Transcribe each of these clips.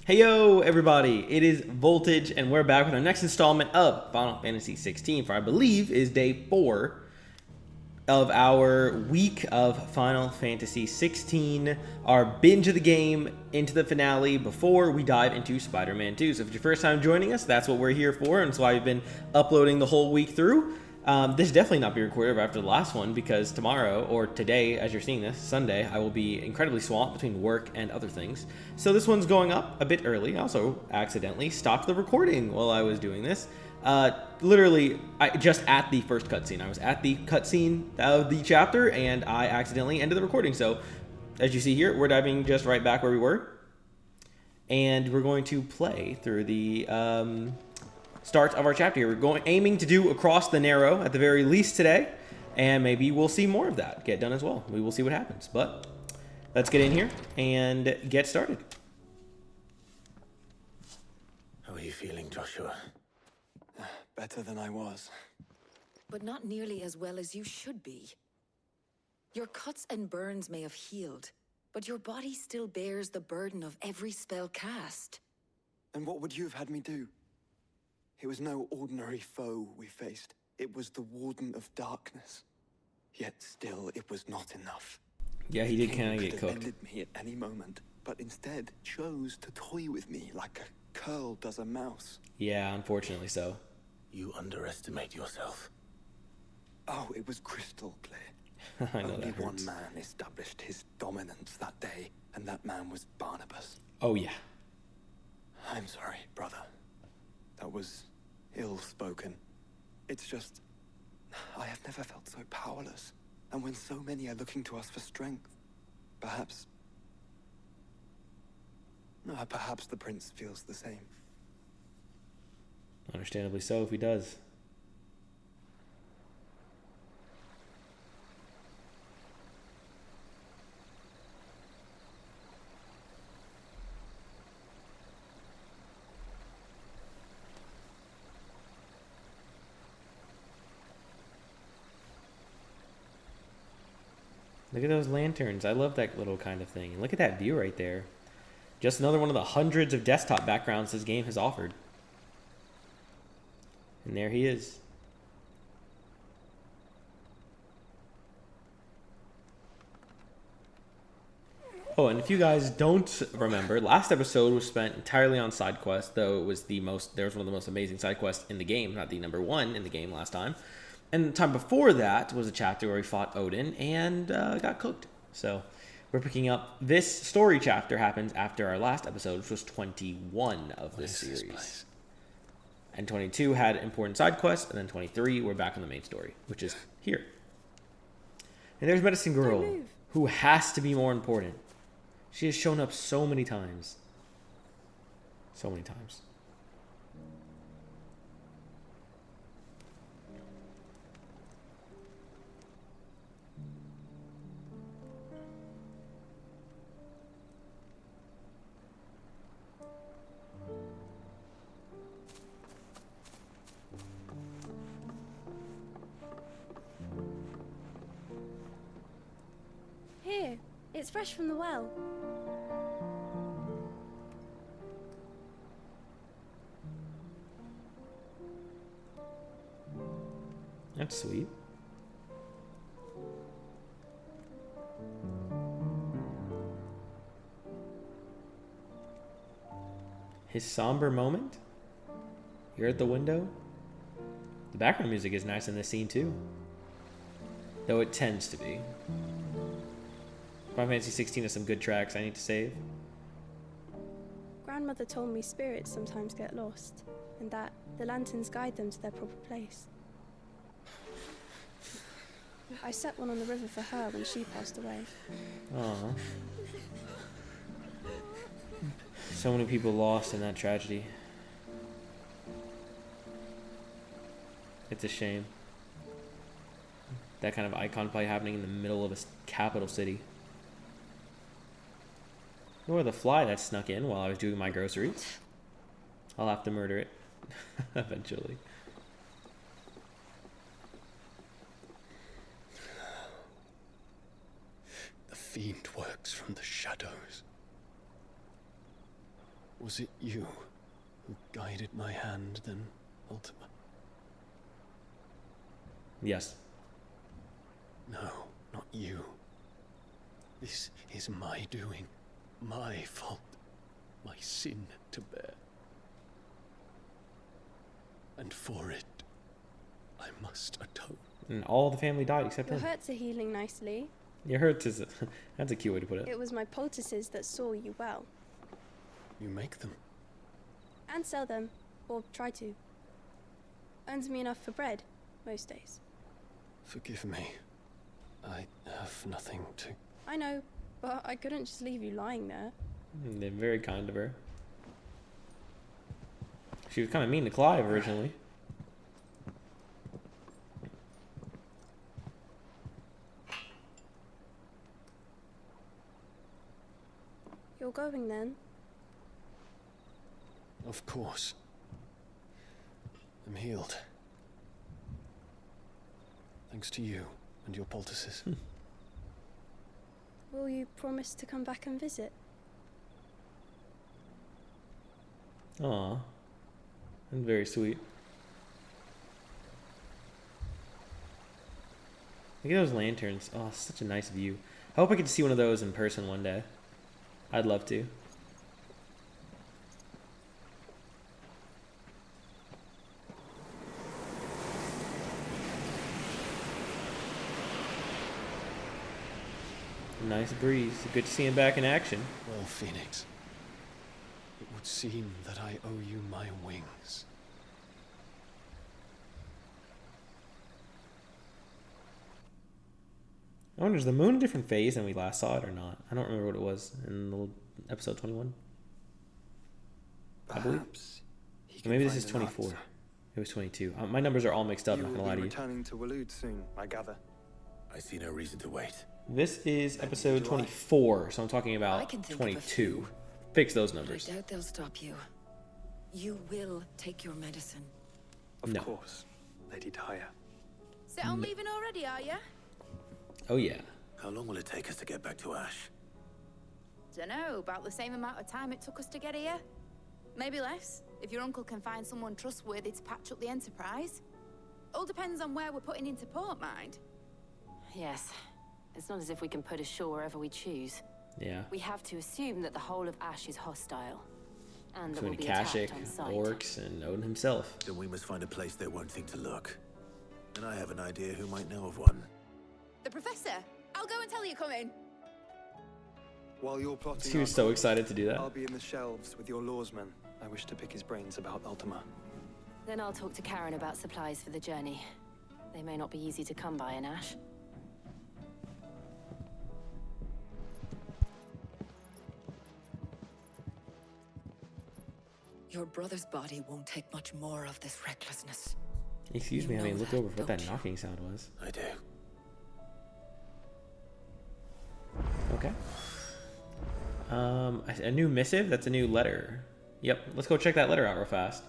Hey yo, everybody! It is Voltage, and we're back with our next installment of Final Fantasy XVI for I believe is day 4 of our week of Final Fantasy XVI, our binge of the game into the finale before we dive into Spider-Man 2. So if it's your first time joining us, that's what we're here for, and that's why we've been uploading the whole week through. This definitely not be recorded after the last one because tomorrow, or today as you're seeing this, Sunday, I will be incredibly swamped between work and other things. So this one's going up a bit early. I also accidentally stopped the recording while I was doing this. Literally, just at the first cutscene. I was at the cutscene of the chapter, and I accidentally ended the recording. So, as you see here, we're diving just right back where we were. And we're going to play through the start of our chapter here. We're aiming to do Across the Narrow at the very least today, and maybe we'll see more of that get done as well. We will see what happens. But let's get in here and get started. How are you feeling, Joshua? Better than I was. But not nearly as well as you should be. Your cuts and burns may have healed, but your body still bears the burden of every spell cast. And what would you have had me do? It was no ordinary foe we faced. It was the Warden of Darkness. Yet still, it was not enough. Yeah, he did kind of get could cooked. have ended me at any moment, but instead chose to toy with me like a curl does a mouse. Yeah, unfortunately so. You underestimate yourself. Oh, it was crystal clear. I know Only that one hurts. man established his dominance that day, and that man was Barnabas. Oh, yeah. I'm sorry, brother. That was ill-spoken. It's just, I have never felt so powerless. And when so many are looking to us for strength, perhaps the prince feels the same. Understandably so if he does. Look at those lanterns. I love that little kind of thing. And look at that view right there. Just another one of the hundreds of desktop backgrounds this game has offered. And there he is. Oh, and if you guys don't remember, last episode was spent entirely on side quests, though it was there was one of the most amazing side quests in the game, not the number one in the game last time. And the time before that was a chapter where we fought Odin and got cooked. So we're picking up this story chapter happens after our last episode, which was 21 of this series. And 22 had important side quests, and then 23 we're back on the main story, which is here. And there's Medicine Girl, who has to be more important. She has shown up so many times. So many times. Here, it's fresh from the well. That's sweet. His somber moment. You're at the window. The background music is nice in this scene too. Though it tends to be. Final Fantasy XVI has some good tracks I need to save. Grandmother told me spirits sometimes get lost, and that the lanterns guide them to their proper place. I set one on the river for her when she passed away. Aww. So many people lost in that tragedy. It's a shame. That kind of icon play happening in the middle of a capital city. Or the fly that snuck in while I was doing my groceries. I'll have to murder it eventually. The fiend works from the shadows. Was it you who guided my hand, then, Ultima? Yes. No, not you. This is my doing, my fault, my sin to bear. And for it, I must atone. And all the family died except Your him. hurts are healing nicely. Your hurts is that's a cute way to put it. It was my poultices that saw you well. You make them. And sell them, or try to. Earns me enough for bread, most days. Forgive me. I have nothing to... I know, but I couldn't just leave you lying there. They're very kind of her. She was kind of mean to Clive originally. You're going then? Of course. I'm healed. Thanks to you and your poultices. Will you promise to come back and visit? Aw. And very sweet. Look at those lanterns. Oh, such a nice view. I hope I get to see one of those in person one day. I'd love to. Nice breeze. Good to see him back in action. Well, Phoenix, it would seem that I owe you my wings. I wonder, is the moon a different phase than we last saw it or not? I don't remember what it was in the episode 21. I believe. Perhaps he can Maybe this find is an 24. answer. It was 22. My numbers are all mixed up, You not will gonna lie be to you. returning to Waloed soon, I gather. I see no reason to wait. This is episode do I. 24, so I'm talking I about can think of a 22. few. Fix those But I numbers. doubt they'll stop you. You will take your medicine. Of No. course, Lady Daya. Set on leaving already, are you? Oh yeah. How long will it take us to get back to Ash? Dunno, about the same amount of time it took us to get here. Maybe less, if your uncle can find someone trustworthy to patch up the Enterprise. All depends on where we're putting into port, mind. Yes. It's not as if we can put ashore wherever we choose. Yeah. We have to assume that the whole of Ash is hostile. And that Between we'll be attacked Kashyyyk, on sight. Orcs, and Odin himself. Then we must find a place they won't think to look. And I have an idea who might know of one. The Professor! I'll go and tell you come in. While you're plotting She was our so course, excited to do I'll that. be in the shelves with your lawsman. I wish to pick his brains about Ultima. Then I'll talk to Karen about supplies for the journey. They may not be easy to come by in Ash. Your brother's body won't take much more of this recklessness. Excuse You me, I mean, know look that, over what that don't you? knocking sound was. I do. Okay. A new missive? That's a new letter. Yep, let's go check that letter out real fast.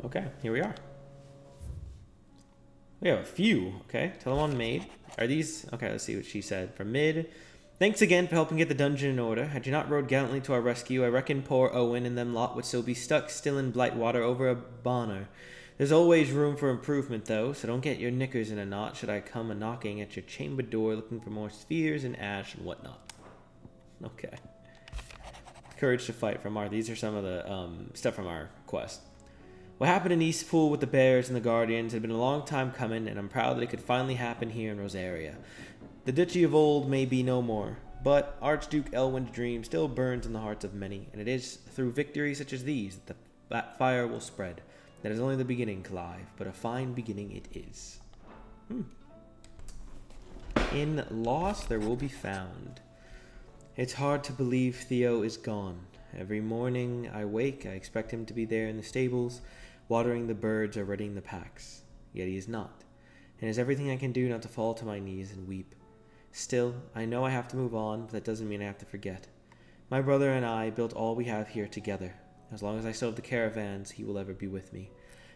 Okay, here we are. We have a few. Okay, Telemon Maid. Are these... Okay, let's see what she said. From Mid. Thanks again for helping get the dungeon in order. Had you not rode gallantly to our rescue, I reckon poor Owen and them lot would still be stuck still in Blightwater over a bonner. There's always room for improvement, though, so don't get your knickers in a knot should I come a-knocking at your chamber door looking for more spheres and ash and whatnot. Okay. Courage to fight from our... These are some of the stuff from our quest. What happened in Eastpool with the Bears and the Guardians had been a long time coming, and I'm proud that it could finally happen here in Rosaria. The duchy of old may be no more, but Archduke Elwind's dream still burns in the hearts of many, and it is through victories such as these that that fire will spread. That is only the beginning, Clive, but a fine beginning it is. In loss there will be found. It's hard to believe Theo is gone. Every morning I wake, I expect him to be there in the stables, watering the birds or readying the packs. Yet he is not, and it is everything I can do not to fall to my knees and weep. Still, I know I have to move on, but that doesn't mean I have to forget. My brother and I built all we have here together. As long as I still have the caravans, he will ever be with me,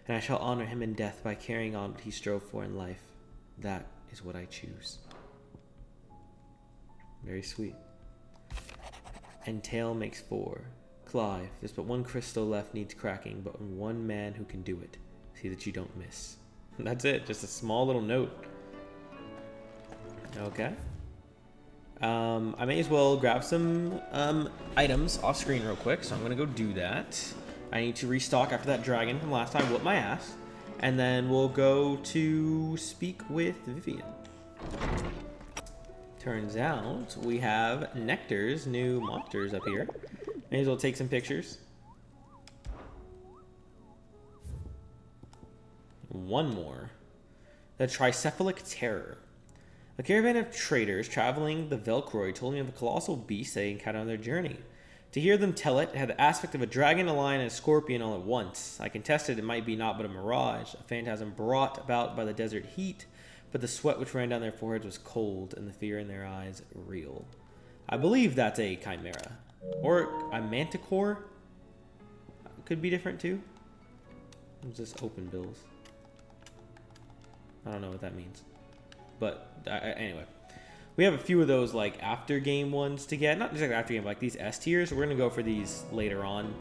and I shall honor him in death by carrying on what he strove for in life. That is what I choose. Very sweet. And Tail makes 4. Clive, there's but one crystal left needs cracking, but one man who can do it. See that you don't miss. That's it. Just a small little note. Okay. I may as well grab some items off screen real quick, so I'm gonna go do that. I need to restock after that dragon from last time whooped my ass, and then we'll go to speak with Vivian. Turns out we have Nectar's new monsters up here. May as well take some pictures. One more. The Tricephalic Terror. A caravan of traders traveling the Velcroy told me of a colossal beast they encountered on their journey. To hear them tell it had the aspect of a dragon, a lion, and a scorpion all at once. I contested it might be naught but a mirage, a phantasm brought about by the desert heat, but the sweat which ran down their foreheads was cold, and the fear in their eyes real. I believe that's a chimera. Or a manticore? Could be different too. It's just open bills. I don't know what that means. But anyway, we have a few of those like after game ones to get. Not exactly after game, but like these S tiers. We're gonna go for these later on.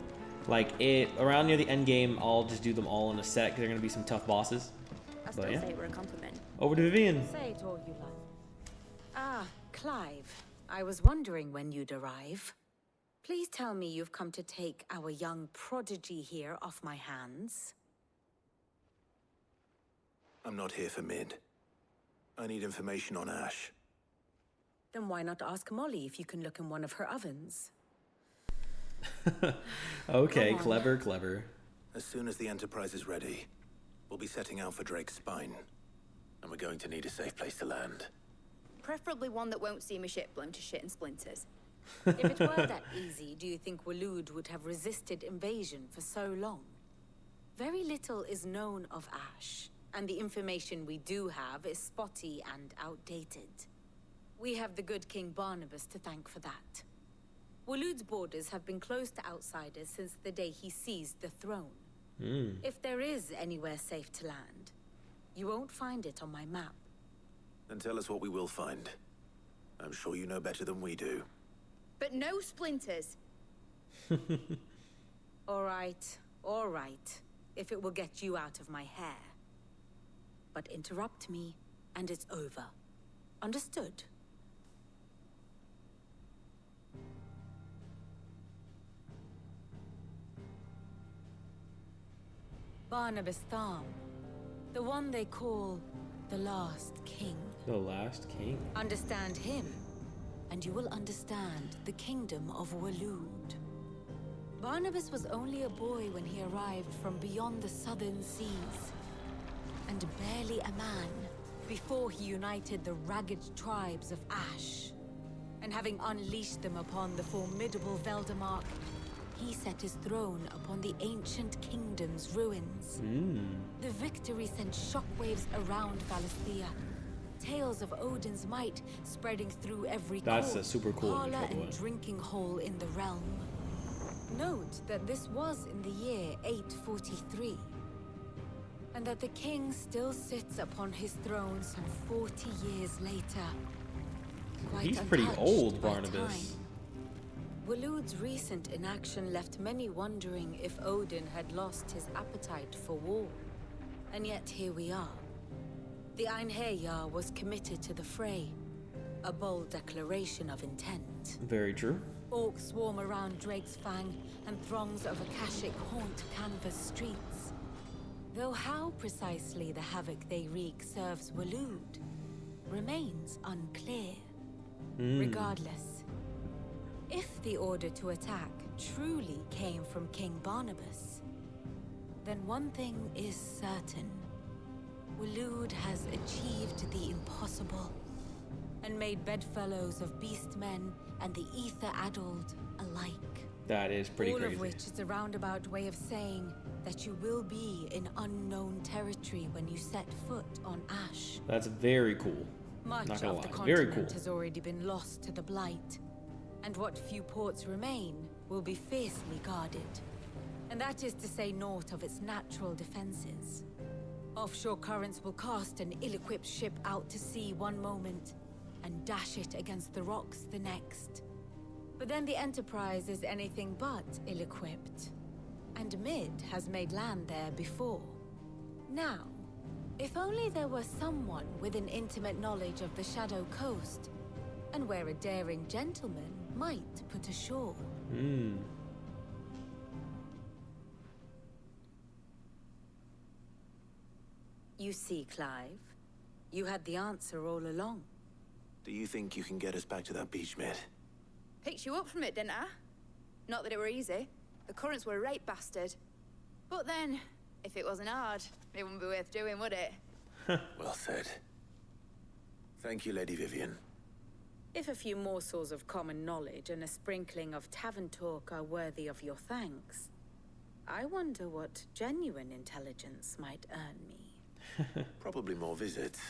Like around near the end game, I'll just do them all in a set because they're gonna be some tough bosses. I still say we're a compliment. Over to Vivian. Say it all you like. Ah, Clive. I was wondering when you'd arrive. Please tell me you've come to take our young prodigy here off my hands. I'm not here for Mid. I need information on Ash. Then why not ask Molly if you can look in one of her ovens? Okay, clever. As soon as the Enterprise is ready, we'll be setting out for Drake's Spine. And we're going to need a safe place to land. Preferably one that won't see my ship blown to shit and splinters. If it were that easy, do you think Waloed would have resisted invasion for so long? Very little is known of Ash, and the information we do have is spotty and outdated. We have the good King Barnabas to thank for that. Waloed's borders have been closed to outsiders since the day he seized the throne. If there is anywhere safe to land, you won't find it on my map. Then tell us what we will find. I'm sure you know better than we do. But no splinters. All right, if it will get you out of my hair. But interrupt me, and it's over. Understood? Barnabas Thom, the one they call the Last King. The Last King. Understand him, and you will understand the kingdom of Waloed. Barnabas was only a boy when he arrived from beyond the southern seas, and barely a man before he united the ragged tribes of Ash. And having unleashed them upon the formidable Veldamark, he set his throne upon the ancient kingdom's ruins. The victory sent shockwaves around Valisthea. Tales of Odin's might spreading through every That's court, a super cool parlor, image, by the way. and drinking hole in the realm. Note that this was in the year 843, and that the king still sits upon his throne some 40 years later. Quite He's pretty untouched old, by Barnabas. time. Waloed's recent inaction left many wondering if Odin had lost his appetite for war. And yet here we are. The Einherjar was committed to the fray. A bold declaration of intent. Very true. Orcs swarm around Drake's Fang, and throngs of Akashic haunt canvas streets. Though how precisely the havoc they wreak serves Waloed remains unclear. Regardless, if the order to attack truly came from King Barnabas, then one thing is certain. Waloed has achieved the impossible, and made bedfellows of beastmen and the ether-addled alike. That is pretty crazy. All of which is a roundabout way of saying that you will be in unknown territory when you set foot on Ash. That's very cool. Much Not gonna of the lie. Very continent cool. has already been lost to the Blight, and what few ports remain will be fiercely guarded. And that is to say naught of its natural defenses. Offshore currents will cast an ill-equipped ship out to sea one moment, and dash it against the rocks the next. But then the Enterprise is anything but ill-equipped. And Mid has made land there before. Now, if only there were someone with an intimate knowledge of the Shadow Coast, and where a daring gentleman might put ashore. You see, Clive, you had the answer all along. Do you think you can get us back to that beach, Mid? Picked you up from it, didn't I? Not that it were easy. The currents were a rape bastard. But then, if it wasn't hard, it wouldn't be worth doing, would it? Well said. Thank you, Lady Vivian. If a few morsels of common knowledge and a sprinkling of tavern talk are worthy of your thanks, I wonder what genuine intelligence might earn me. Probably more visits.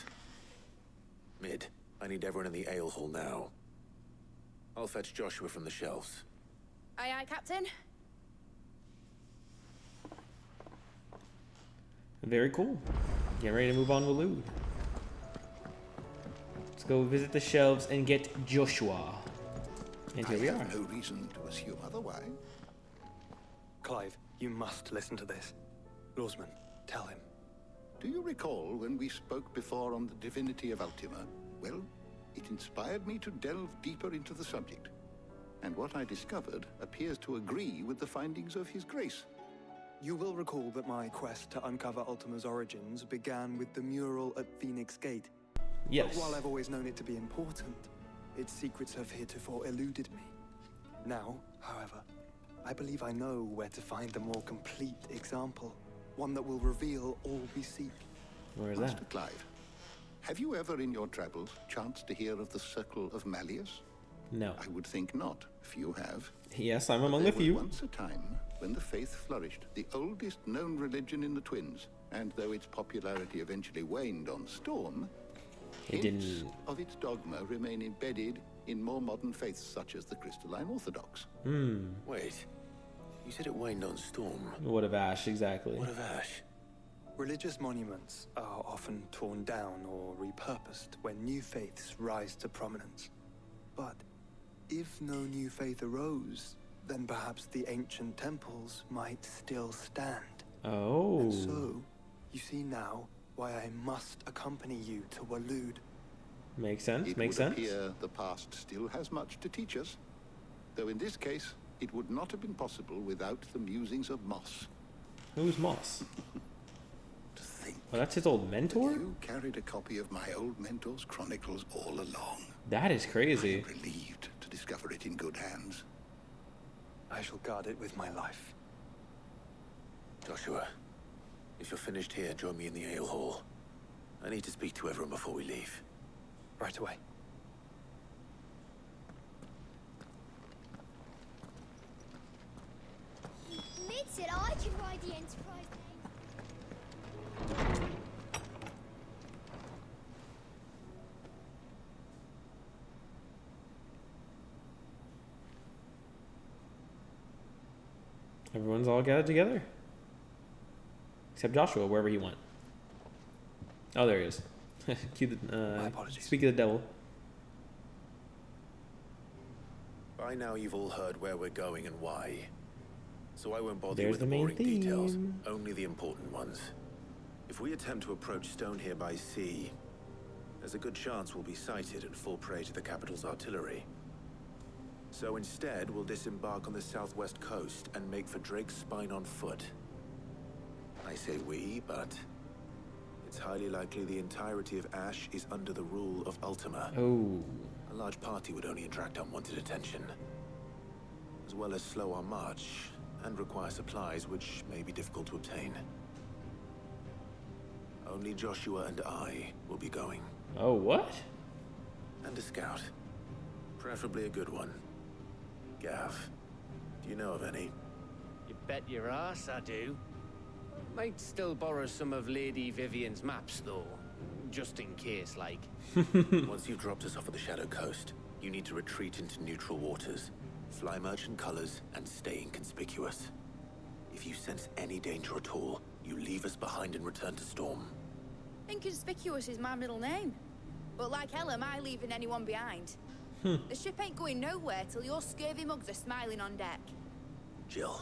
Mid, I need everyone in the ale hall now. I'll fetch Joshua from the shelves. Aye, aye, Captain. Very cool. Get ready to move on with Lude. Let's go visit the shelves and get Joshua. And here we I are. have no reason to assume otherwise. Clive, you must listen to this. Lawsman, tell him. Do you recall when we spoke before on the divinity of Ultima? Well, it inspired me to delve deeper into the subject. And what I discovered appears to agree with the findings of His Grace. You will recall that my quest to uncover Ultima's origins began with the mural at Phoenix Gate. Yes. But while I've always known it to be important, its secrets have heretofore eluded me. Now, however, I believe I know where to find the more complete example. One that will reveal all we seek. Where is that? Master Clive, have you ever in your travels chanced to hear of the Circle of Malleus? No. I would think not, if you have. Yes, I'm among There the was few. once a time when the faith flourished, the oldest known religion in the Twins, and though its popularity eventually waned on Storm, It hints didn't. of its dogma remain embedded in more modern faiths such as the Crystalline Orthodox. Wait. You said it waned on Storm. What of Ash, exactly. What of Ash? Religious monuments are often torn down or repurposed when new faiths rise to prominence. But if no new faith arose, then perhaps the ancient temples might still stand. Oh. And so, you see now why I must accompany you to Waloed. Makes sense, It makes would sense. appear the past still has much to teach us, though in this case, it would not have been possible without the musings of Moss. Who's Moss? To think Oh, that's his old mentor? you carried a copy of my old mentor's chronicles all along. That is crazy. I'm relieved to discover it in good hands. I shall guard it with my life. Joshua, if you're finished here, join me in the ale hall. I need to speak to everyone before we leave. Right away. Mid said I could ride the Enterprise. Everyone's all gathered together. Except Joshua, wherever he went. Oh, there he is. Cue the, My apologies. Speak of the devil. By now you've all heard where we're going and why. So I won't bother There's you with the the main boring details, theme. only the important ones. If we attempt to approach Stone here by sea, there's a good chance we'll be sighted and fall prey to the capital's artillery. So instead, we'll disembark on the southwest coast and make for Drake's Spine on foot. I say we, but it's highly likely the entirety of Ash is under the rule of Ultima. Oh. A large party would only attract unwanted attention, as well as slow our march and require supplies which may be difficult to obtain. Only Joshua and I will be going. Oh, what? And a scout. Preferably a good one. Gav, do you know of any? You bet your ass I do. Might still borrow some of Lady Vivian's maps, though. Just in case, like. Once you've dropped us off at the Shadow Coast, you need to retreat into neutral waters, fly merchant colors, and stay inconspicuous. If you sense any danger at all, you leave us behind and return to Storm. Inconspicuous is my middle name. But like hell am I leaving anyone behind. The ship ain't going nowhere till your scurvy mugs are smiling on deck. Jill,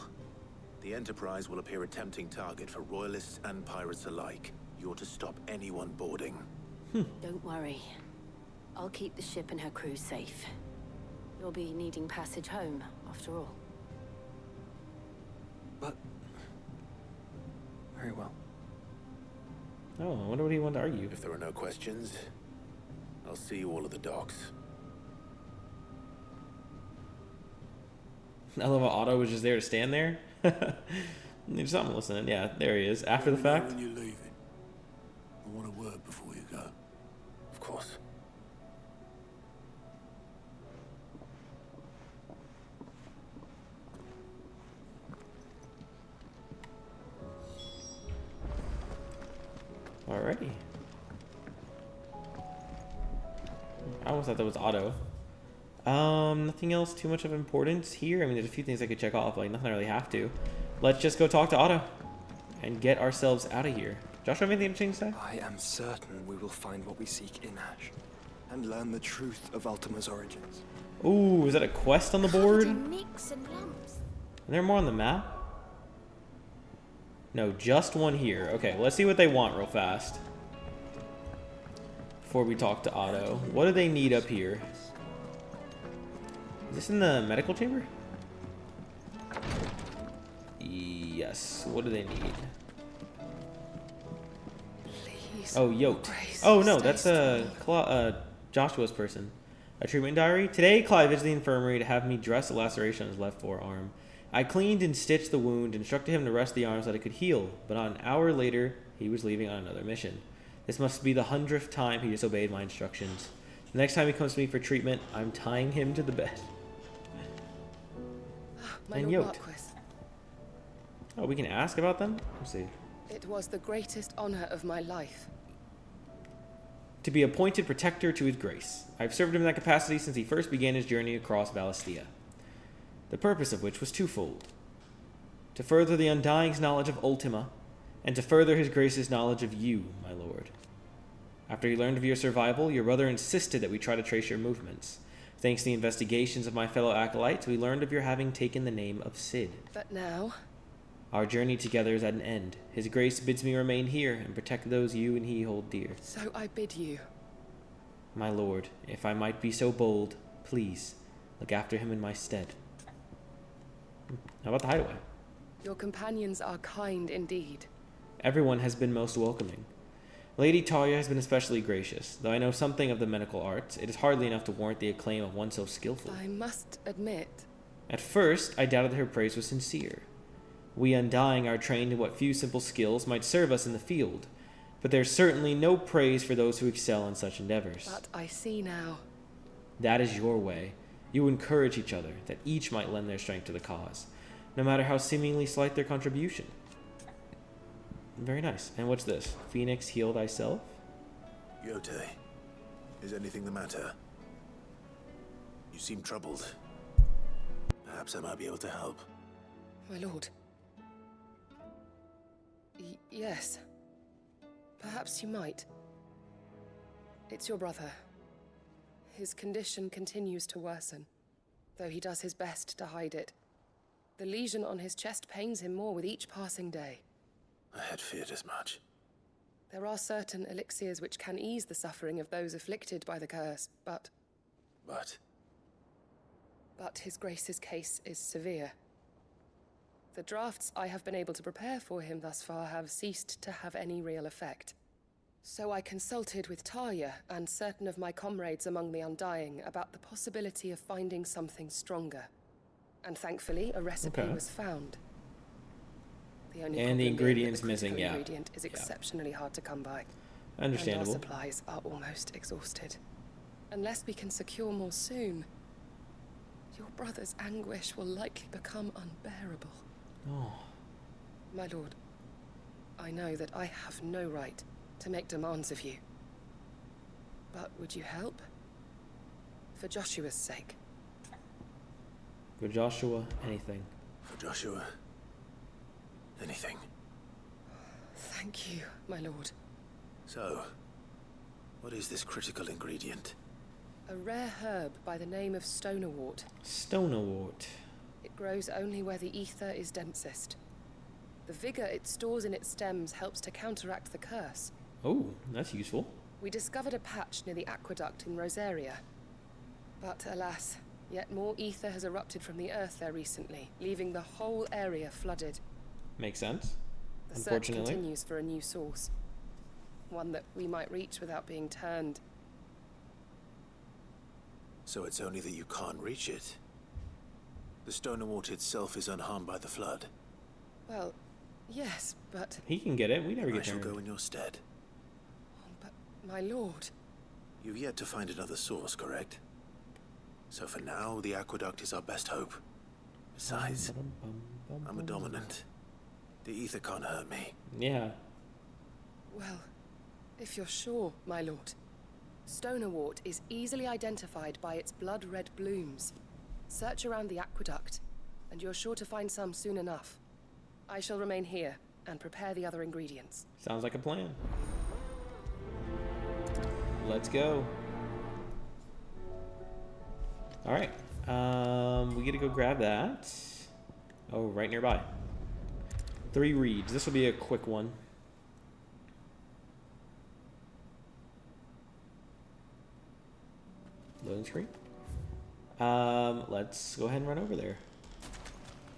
the Enterprise will appear a tempting target for royalists and pirates alike. You're to stop anyone boarding. Don't worry. I'll keep the ship and her crew safe. You'll be needing passage home, after all. But... very well. Oh, I wonder what he wanted to argue. If there are no questions, I'll see you all at the docks. I love how Otto was just there to stand there. There's something listening. Yeah, there he is. After the fact. When you're leaving, I want a word before you go. Of course. Alrighty. I almost thought that was Otto. Nothing else too much of importance here. I mean, there's a few things I could check off, like nothing I really have to. Let's just go talk to Otto and get ourselves out of here. Joshua, have anything interesting to say? I am certain we will find what we seek in Ash and learn the truth of Ultima's origins. Ooh, is that a quest on the board? Nicks and lumps. Is there more on the map? No, just one here. Okay, let's see what they want real fast before we talk to Otto. What do they need up here? Is this in the medical chamber? Yes. What do they need? Please, oh, Yote. Grace, Oh, no, stay that's Joshua's person. A treatment diary. Today, Clive visited the infirmary to have me dress a laceration on his left forearm. I cleaned and stitched the wound, instructed him to rest the arm so that it could heal, but an hour later, he was leaving on another mission. This must be the 100th time he disobeyed my instructions. The next time he comes to me for treatment, I'm tying him to the bed. My And Lord Yote. Marquis, Oh, we can ask about them? Let's see. it was the greatest honor of my life. To be appointed protector to his grace. I've served him in that capacity since he first began his journey across Valisthea. The purpose of which was twofold. To further the Undying's knowledge of Ultima, and to further his grace's knowledge of you, my lord. After he learned of your survival, your brother insisted that we try to trace your movements. Thanks to the investigations of my fellow acolytes, we learned of your having taken the name of Cid. But now, Our journey together is at an end. His grace bids me remain here and protect those you and he hold dear. so I bid you. My lord, if I might be so bold, please, look after him in my stead. How about the hideaway? Your companions are kind indeed. Everyone has been most welcoming. Lady Talia has been especially gracious. Though I know something of the medical arts, it is hardly enough to warrant the acclaim of one so skillful. I must admit, At first, I doubted that her praise was sincere. We Undying are trained in what few simple skills might serve us in the field, but there's certainly no praise for those who excel in such endeavors. but I see now. That is your way. You encourage each other, that each might lend their strength to the cause, no matter how seemingly slight their contribution. Very nice. And what's this? Phoenix, heal thyself? Yote, is anything the matter? You seem troubled. Perhaps I might be able to help. My lord. Yes. Perhaps you might. It's your brother. His condition continues to worsen, though he does his best to hide it. The lesion on his chest pains him more with each passing day. I had feared as much. There are certain elixirs which can ease the suffering of those afflicted by the curse, but his grace's case is severe. The drafts I have been able to prepare for him thus far have ceased to have any real effect. So I consulted with Talia and certain of my comrades among the Undying about the possibility of finding something stronger. And thankfully, a recipe Okay. was found. The only And problem the being that ingredients the missing, critical yeah. ingredient is exceptionally hard to come by. Understandable. And our supplies are almost exhausted. Unless we can secure more soon, your brother's anguish will likely become unbearable. Oh. My lord, I know that I have no right to make demands of you. But would you help? For Joshua's sake. For Joshua, anything. For Joshua, anything. Thank you, my lord. So, what is this critical ingredient? A rare herb by the name of stonerwort. Stonerwort. It grows only where the ether is densest. The vigor it stores in its stems helps to counteract the curse. Oh, that's useful. We discovered a patch near the aqueduct in Rosaria. But alas, yet more ether has erupted from the earth there recently, leaving the whole area flooded. Makes sense. The search Unfortunately. continues for a new source. One that we might reach without being turned. So it's only that you can't reach it. The Stonerwort itself is unharmed by the flood. Well, yes, but... He can get it. We never get I shall turned. go in your stead. But, my lord... You've yet to find another source, correct? So for now, the aqueduct is our best hope. Besides, I'm a dominant. The ether can't hurt me. Yeah. Well, if you're sure, my lord. Stonerwort is easily identified by its blood-red blooms. Search around the aqueduct, and you're sure to find some soon enough. I shall remain here and prepare the other ingredients. Sounds like a plan. Let's go. All right. We get to go grab that. Oh, right nearby. 3 reeds. This will be a quick one. Loading screen. Let's go ahead and run over there.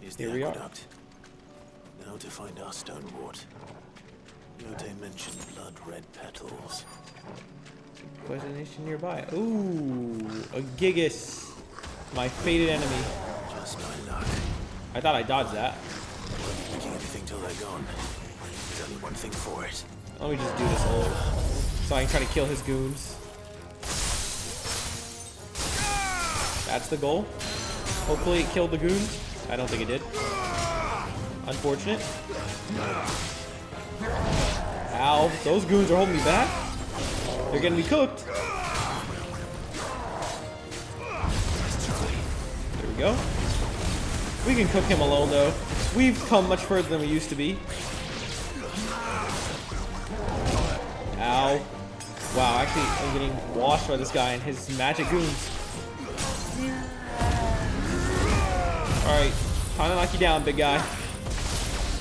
Here's the aqueduct. Now to find our Stonewort. Yote mentioned blood-red petals. Destination nearby. Ooh, a Gigas. My fated enemy. Just my luck. I thought I dodged that. Taking anything till they're gone. There's only one thing for it. Let me just do this ult, so I can try to kill his goons. That's the goal. Hopefully it killed the goons. I don't think it did. Unfortunate. Ow, those goons are holding me back. They're getting me cooked. There we go. We can cook him alone though. We've come much further than we used to be. Ow. Wow, actually I'm getting washed by this guy and his magic goons. Alright, time to knock you down, big guy.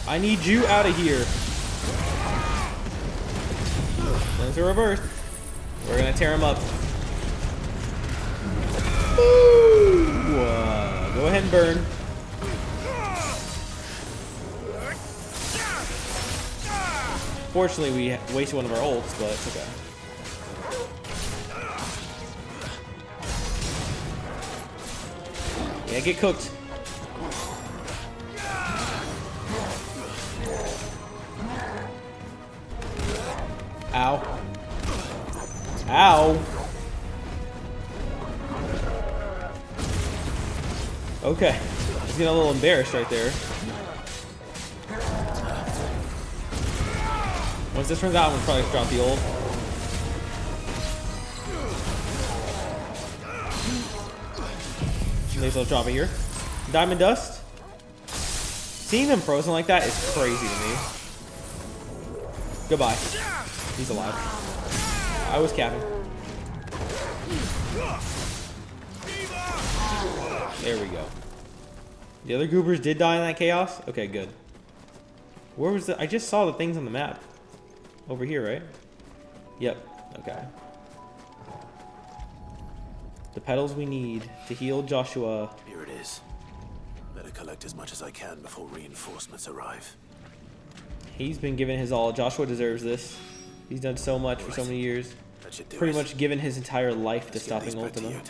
I need you out of here. There's a reverse. We're gonna tear him up. Woo! Go ahead and burn. Fortunately, we wasted one of our ults, but it's okay. Yeah, get cooked. Ow. Ow. Okay. He's getting a little embarrassed right there. Once this runs out, I'm gonna probably drop the ult. May as well drop it here. Diamond Dust. Seeing them frozen like that is crazy to me. Goodbye. He's alive. I was capping. There we go. The other goobers did die in that chaos? Okay, good. Where was the... I just saw the things on the map. Over here, right? Yep. Okay. The petals we need to heal Joshua. Here it is. Better collect as much as I can before reinforcements arrive. He's been giving his all. Joshua deserves this. He's done so much for so many years. Pretty much given his entire life to stopping Ultima.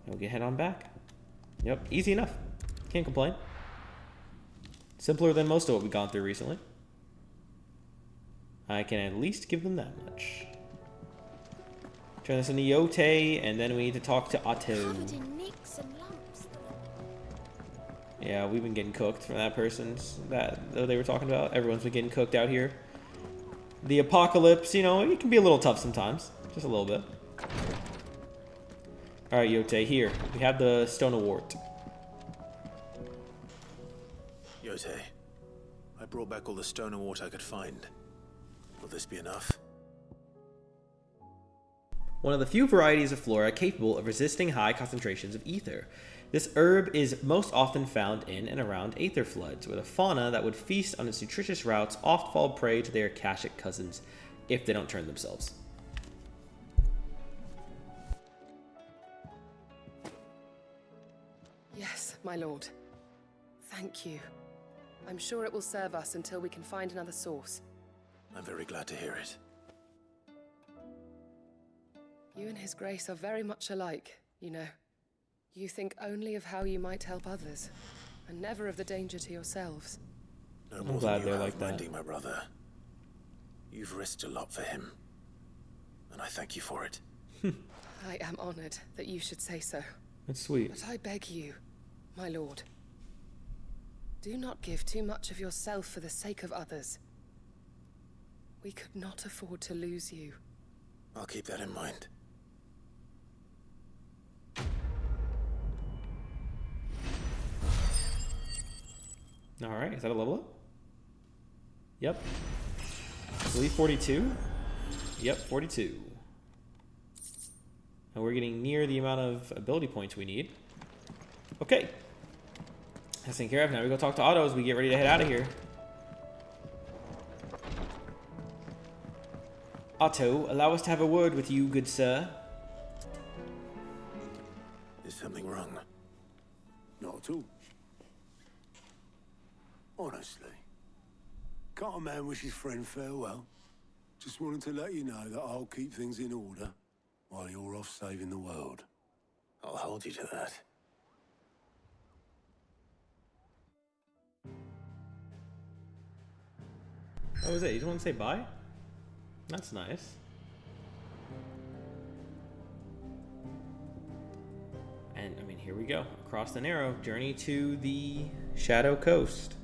We'll get head on back. Yep, easy enough. Can't complain. Simpler than most of what we've gone through recently. I can at least give them that much. Turn this into Yote, and then we need to talk to Otto. Yeah, we've been getting cooked from that person's that they were talking about. Everyone's been getting cooked out here. The apocalypse, you know, it can be a little tough sometimes. Just a little bit. Alright, Yote, here. We have the Stonerwort. Yote, I brought back all the stone and water I could find. Will this be enough? One of the few varieties of flora capable of resisting high concentrations of ether. This herb is most often found in and around aether floods, where the fauna that would feast on its nutritious roots oft fall prey to their Akashic cousins if they don't turn themselves. Yes, my lord. Thank you. I'm sure it will serve us until we can find another source. I'm very glad to hear it. You and His Grace are very much alike, you know. You think only of how you might help others, and never of the danger to yourselves. No more than you have, minding my brother. You've risked a lot for him, and I thank you for it. I am honored that you should say so. That's sweet. But I beg you, my lord, do not give too much of yourself for the sake of others. We could not afford to lose you. I'll keep that in mind. Alright, is that a level up? Yep. I believe 42? Yep, 42. And we're getting near the amount of ability points we need. Okay. That's taken care of. Now we go talk to Otto as we get ready to head out of here. Otto, allow us to have a word with you, good sir. Is something wrong? Not at all. Honestly. Can't a man wish his friend farewell? Just wanted to let you know that I'll keep things in order while you're off saving the world. I'll hold you to that. What was it? You just want to say bye? That's nice. And, I mean, here we go. Across the narrow. Journey to the Shadow Coast.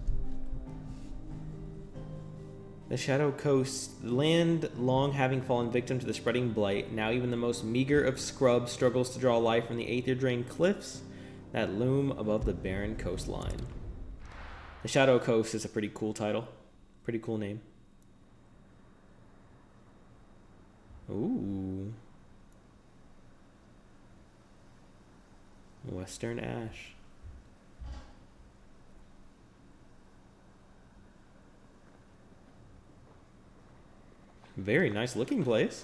The Shadow Coast, land long having fallen victim to the spreading blight, now even the most meager of scrubs struggles to draw life from the aether-drained cliffs that loom above the barren coastline. The Shadow Coast is a pretty cool title. Pretty cool name. Ooh. Western Ash. Very nice looking place.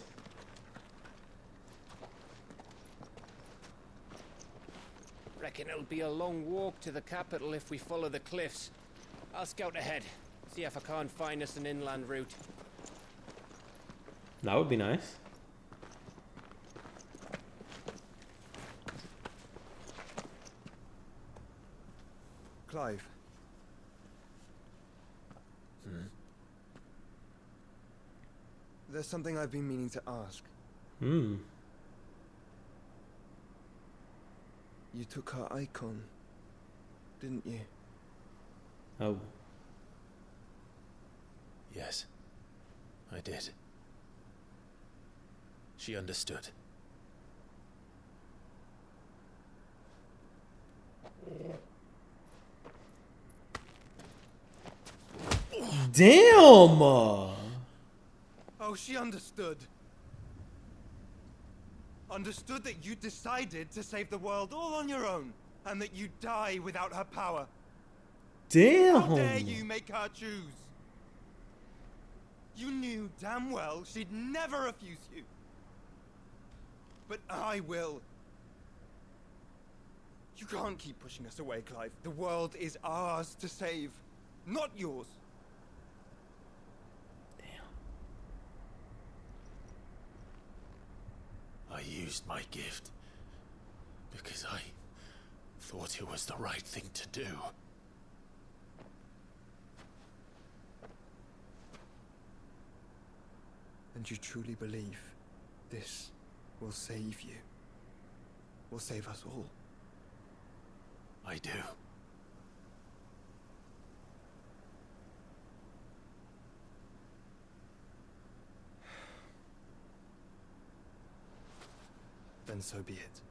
Reckon it'll be a long walk to the capital if we follow the cliffs. I'll scout ahead, see if I can't find us an inland route. That would be nice. Clive. There's something I've been meaning to ask. Hmm. You took her icon, didn't you? Oh. Yes, I did. She understood. Damn! Oh, she understood. Understood that you decided to save the world all on your own, and that you'd die without her power. Damn! How dare you make her choose? You knew damn well she'd never refuse you. But I will. You can't keep pushing us away, Clive. The world is ours to save, not yours. I used my gift because I thought it was the right thing to do. And you truly believe this will save you? Will save us all? I do. Then so be it.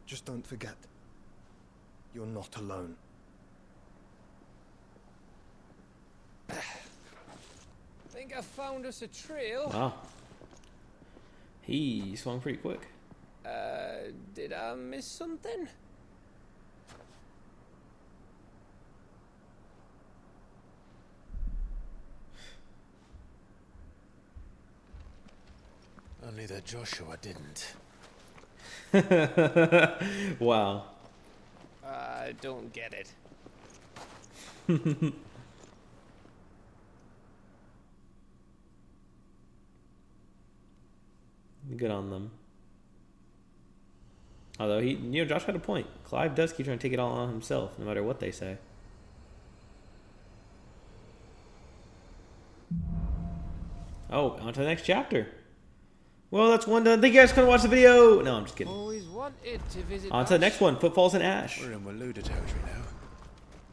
Just don't forget, You're not alone. Think I found us a trail. Wow. He swung pretty quick. Did I miss something? Only that Joshua didn't. Wow. I don't get it. Good on them. Although Josh had a point. Clive does keep trying to take it all on himself, no matter what they say. Oh, on to the next chapter. Well, that's one done. Thank you guys for coming to watch the video. No, I'm just kidding. Always wanted to visit. On to the next one, Footfalls in Ash. We're in Waloda territory now.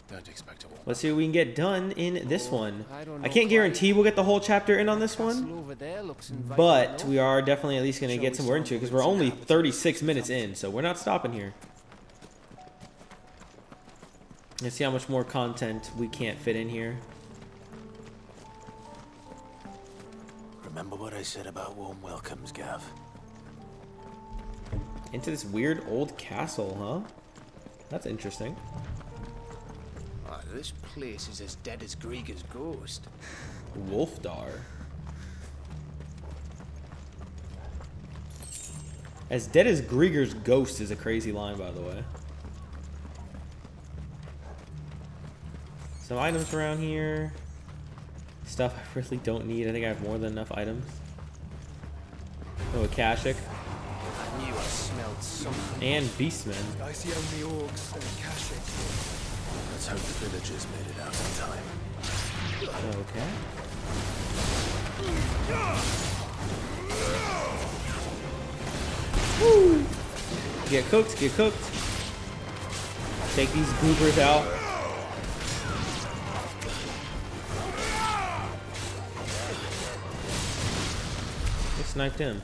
Don't expect it all. Let's see what we can get done in this one. I can't guarantee we'll get the whole chapter in on this one, but we are definitely at least going to get some word into it because we're only 36 minutes in, so we're not stopping here. Let's see how much more content we can't fit in here. Remember what I said about warm welcomes, Gav? Into this weird old castle, huh? That's interesting. This place is as dead as Grieger's ghost. Wolfdar. As dead as Grieger's ghost is a crazy line, by the way. Some items around here. Stuff I really don't need. I think I have more than enough items. Oh, Akashic. I knew I smelled something. And Beastmen. I see only orcs and Akashic. Let's hope the villagers made it out in time. Okay. Woo! Get cooked, get cooked. Take these goobers out. They sniped him.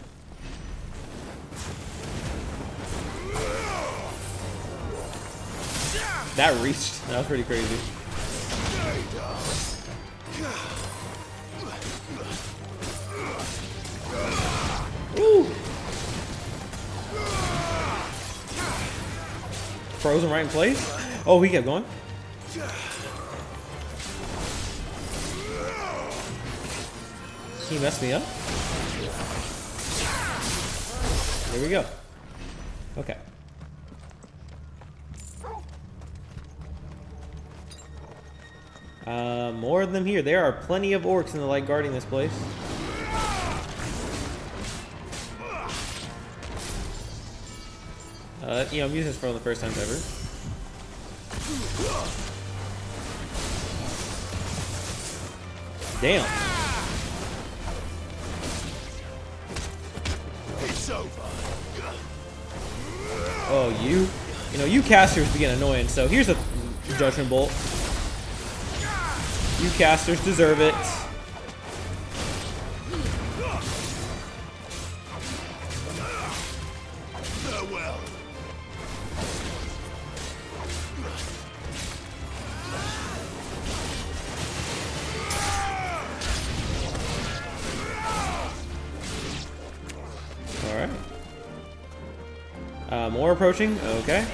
That reached. That was pretty crazy. Ooh. Frozen right in place. Oh, he kept going. He messed me up. There we go. Okay. More of them here. There are plenty of orcs in the light guarding this place. I'm using this for one of the first times ever. Damn. It's over. Oh, you casters begin annoying. So here's a judgment bolt. You casters deserve it. Farewell. All right. More approaching. Okay.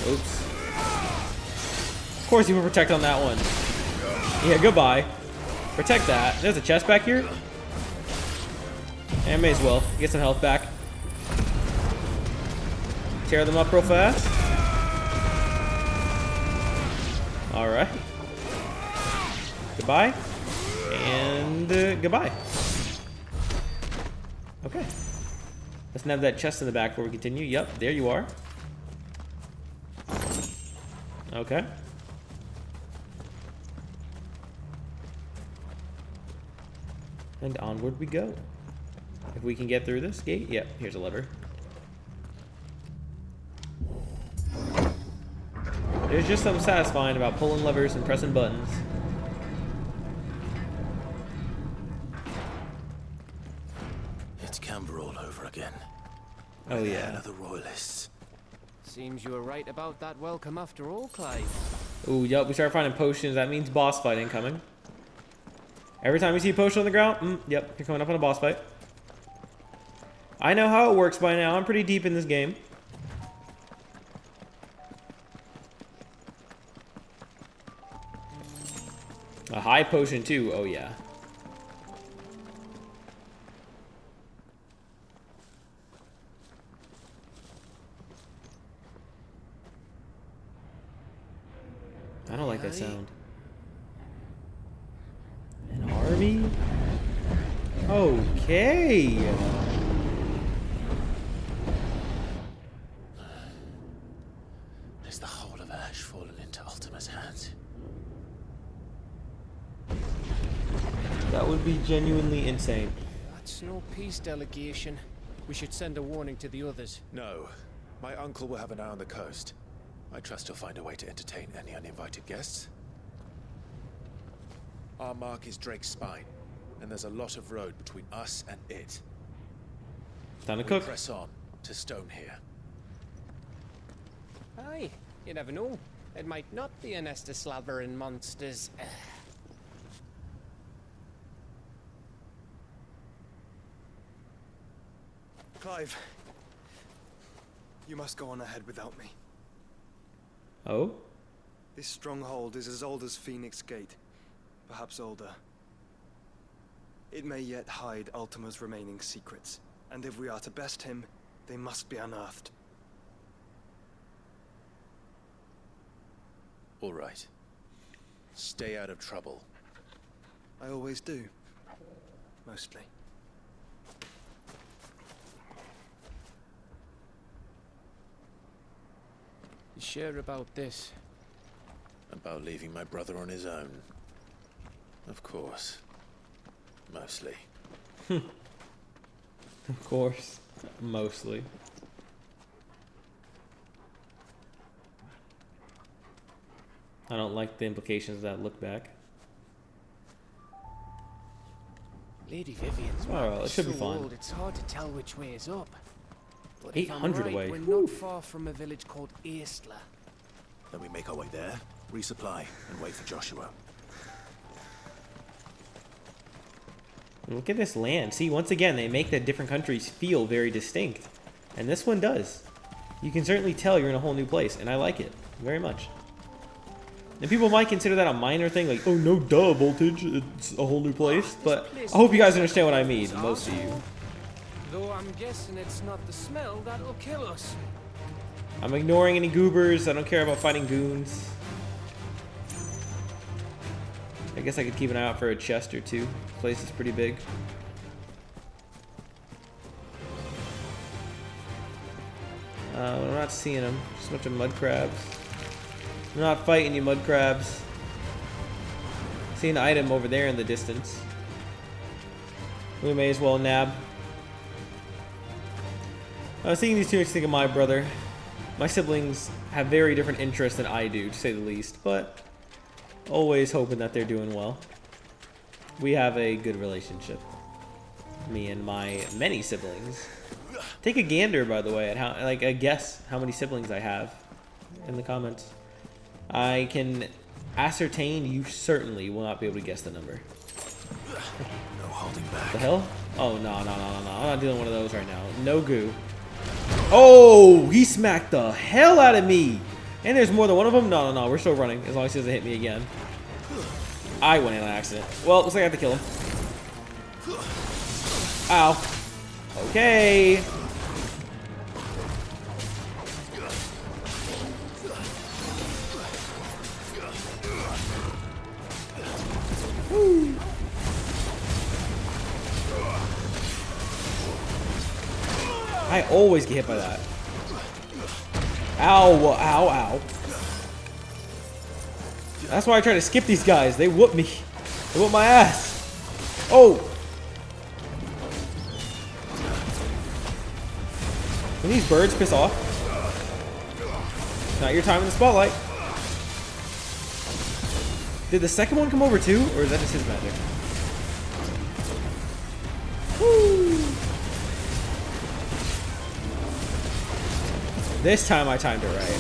Oops. Of course you will protect on that one. Yeah, goodbye. Protect that. There's a chest back here. And may as well. Get some health back. Tear them up real fast. Alright. Goodbye. And goodbye. Okay. Let's nab that chest in the back before we continue. Yep, there you are. Okay. And onward we go. If we can get through this gate. Yep, here's a lever. There's just something satisfying about pulling levers and pressing buttons. It's Oh yeah. Another royalists. Seems you were right about that welcome after all, Clive. Ooh, yup, we start finding potions. That means boss fight incoming. Every time you see a potion on the ground, yep, you're coming up on a boss fight. I know how it works by now. I'm pretty deep in this game. A high potion too. Oh yeah. I don't like that sound. An army? Okay. Is the whole of Ash fallen into Ultima's hands? That would be genuinely insane. That's no peace delegation. We should send a warning to the others. No. My uncle will have an eye on the coast. I trust he'll find a way to entertain any uninvited guests. Our mark is Drake's Spine, and there's a lot of road between us and it. Time to We cook. press on to Stone here. Aye, you never know. It might not be a nest of slavering monsters. Clive, you must go on ahead without me. Oh? This stronghold is as old as Phoenix Gate, perhaps older. It may yet hide Ultima's remaining secrets, and if we are to best him, they must be unearthed. All right. Stay out of trouble. I always do. Mostly. You sure about this? About leaving my brother on his own. Of course. Mostly. Of course. Mostly. I don't like the implications of that look back. Lady Vivian's Oh, well, it should be so fine. old, it's hard to tell which way is up. But if I'm 800 right, away. we're Whew. not far from a village called Eastla. Then we make our way there, resupply, and wait for Joshua. Look at this land. See, once again, they make the different countries feel very distinct. And this one does. You can certainly tell you're in a whole new place, and I like it very much. And people might consider that a minor thing, like, oh, no, duh, Voltage, it's a whole new place. But I hope you guys understand what I mean, most of you. Though I'm guessing it's not the smell that'll kill us. I'm ignoring any goobers. I don't care about fighting goons. I guess I could keep an eye out for a chest or two. This place is pretty big. I'm not seeing them. Just a bunch of mud crabs. I'm not fighting you, mud crabs. See an item over there in the distance. We may as well nab. Seeing these two makes me think of my brother. My siblings have very different interests than I do, to say the least, but always hoping that they're doing well. We have a good relationship. Me and my many siblings. Take a gander, by the way, at how, like, a guess how many siblings I have in the comments. I can ascertain you certainly will not be able to guess the number. No holding back. The hell? Oh, no. I'm not doing one of those right now. No goo. Oh, he smacked the hell out of me. And there's more than one of them? No. We're still running as long as he doesn't hit me again. I went in on accident. Well, looks like I have to kill him. Ow. Okay. Woo. I always get hit by that. Ow. That's why I try to skip these guys. They whoop me. They whoop my ass. Oh. Can these birds piss off? Not your time in the spotlight. Did the second one come over too? Or is that just his magic? Woo. This time I timed it right.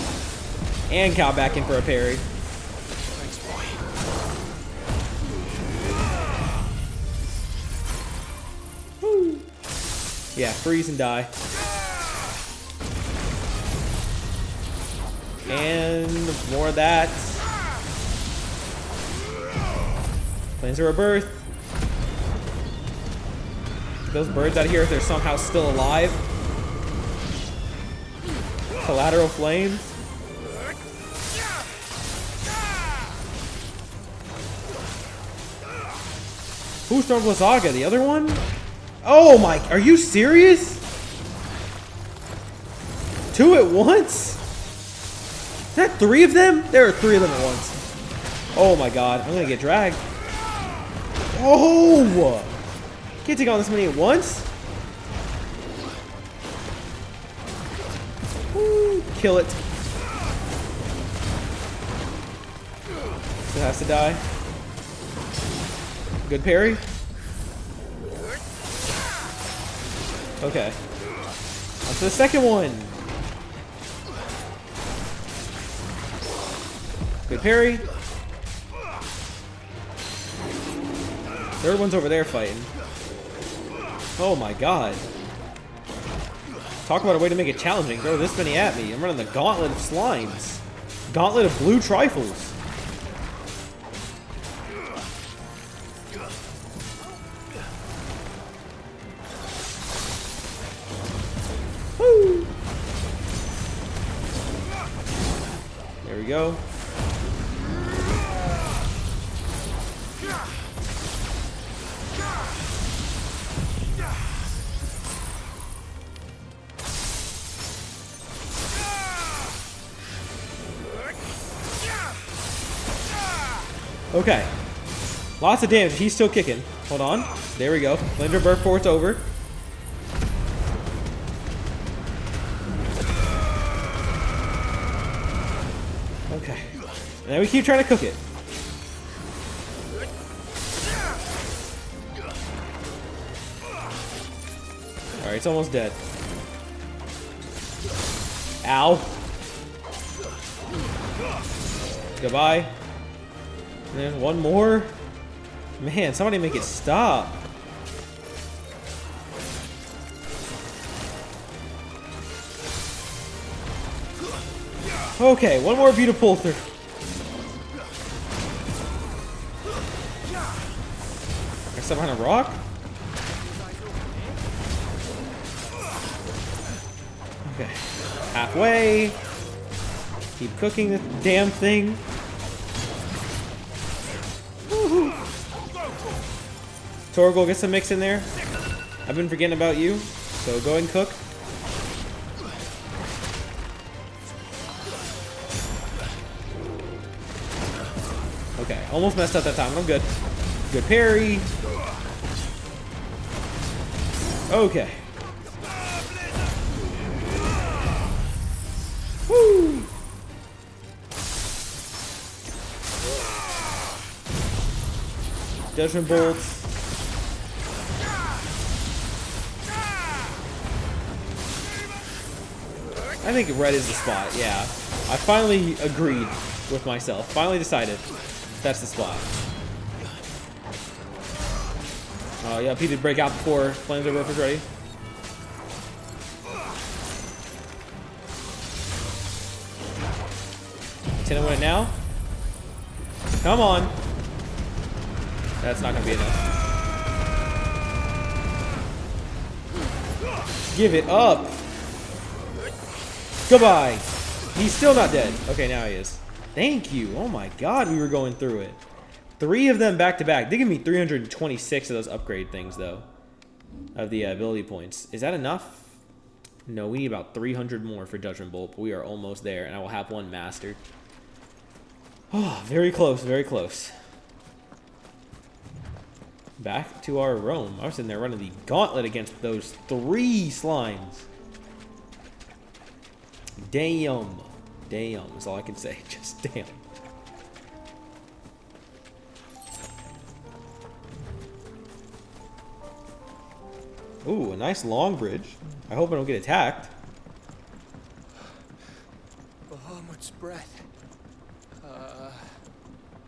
And Cal back in for a parry. Thanks, boy. Woo. Yeah, freeze and die. And more of that. Planes of Rebirth. Get those birds out of here if they're somehow still alive. Collateral flames. Who's from Blizzaga? The other one? Oh my, are you serious? 2 at once? Is that 3 of them? There are 3 of them at once. Oh my god, I'm gonna get dragged. Oh! Can't take on this many at once. Woo, kill it. Still has to die. Good parry. Okay. On to the second one. Good parry. Third one's over there fighting. Oh my god. Talk about a way to make it challenging. Throw this many at me. I'm running the gauntlet of slimes. Gauntlet of blue trifles. Woo! There we go. Okay. Lots of damage. He's still kicking. Hold on. There we go. Blender Burp before it's over. Okay. And then we keep trying to cook it. Alright, it's almost dead. Ow. Goodbye. And then one more. Man, somebody make it stop. Okay, one more view to pull through. There's some behind a rock? Okay. Halfway. Keep cooking the damn thing. Torgal, get some mix in there. I've been forgetting about you, so go ahead and cook. Okay, almost messed up that time, but I'm good. Good parry. Okay. Woo! Judgment bolts. I think red is the spot, yeah. I finally agreed with myself. Finally decided that's the spot. Oh, yeah, he did break out before Flames of Earth was ready. Can I win it now? Come on. That's not going to be enough. Give it up. Goodbye. He's still not dead. Okay, now he is. Thank you. Oh my god, we were going through it. 3 of them back to back. They give me 326 of those upgrade things, though. Of the ability points. Is that enough? No, we need about 300 more for Judgment Bolt, but we are almost there, and I will have one mastered. Oh, very close, very close. Back to our roam. I was sitting there running the gauntlet against those 3 slimes. Damn. Damn is all I can say. Just damn. Ooh, a nice long bridge. I hope I don't get attacked. breath.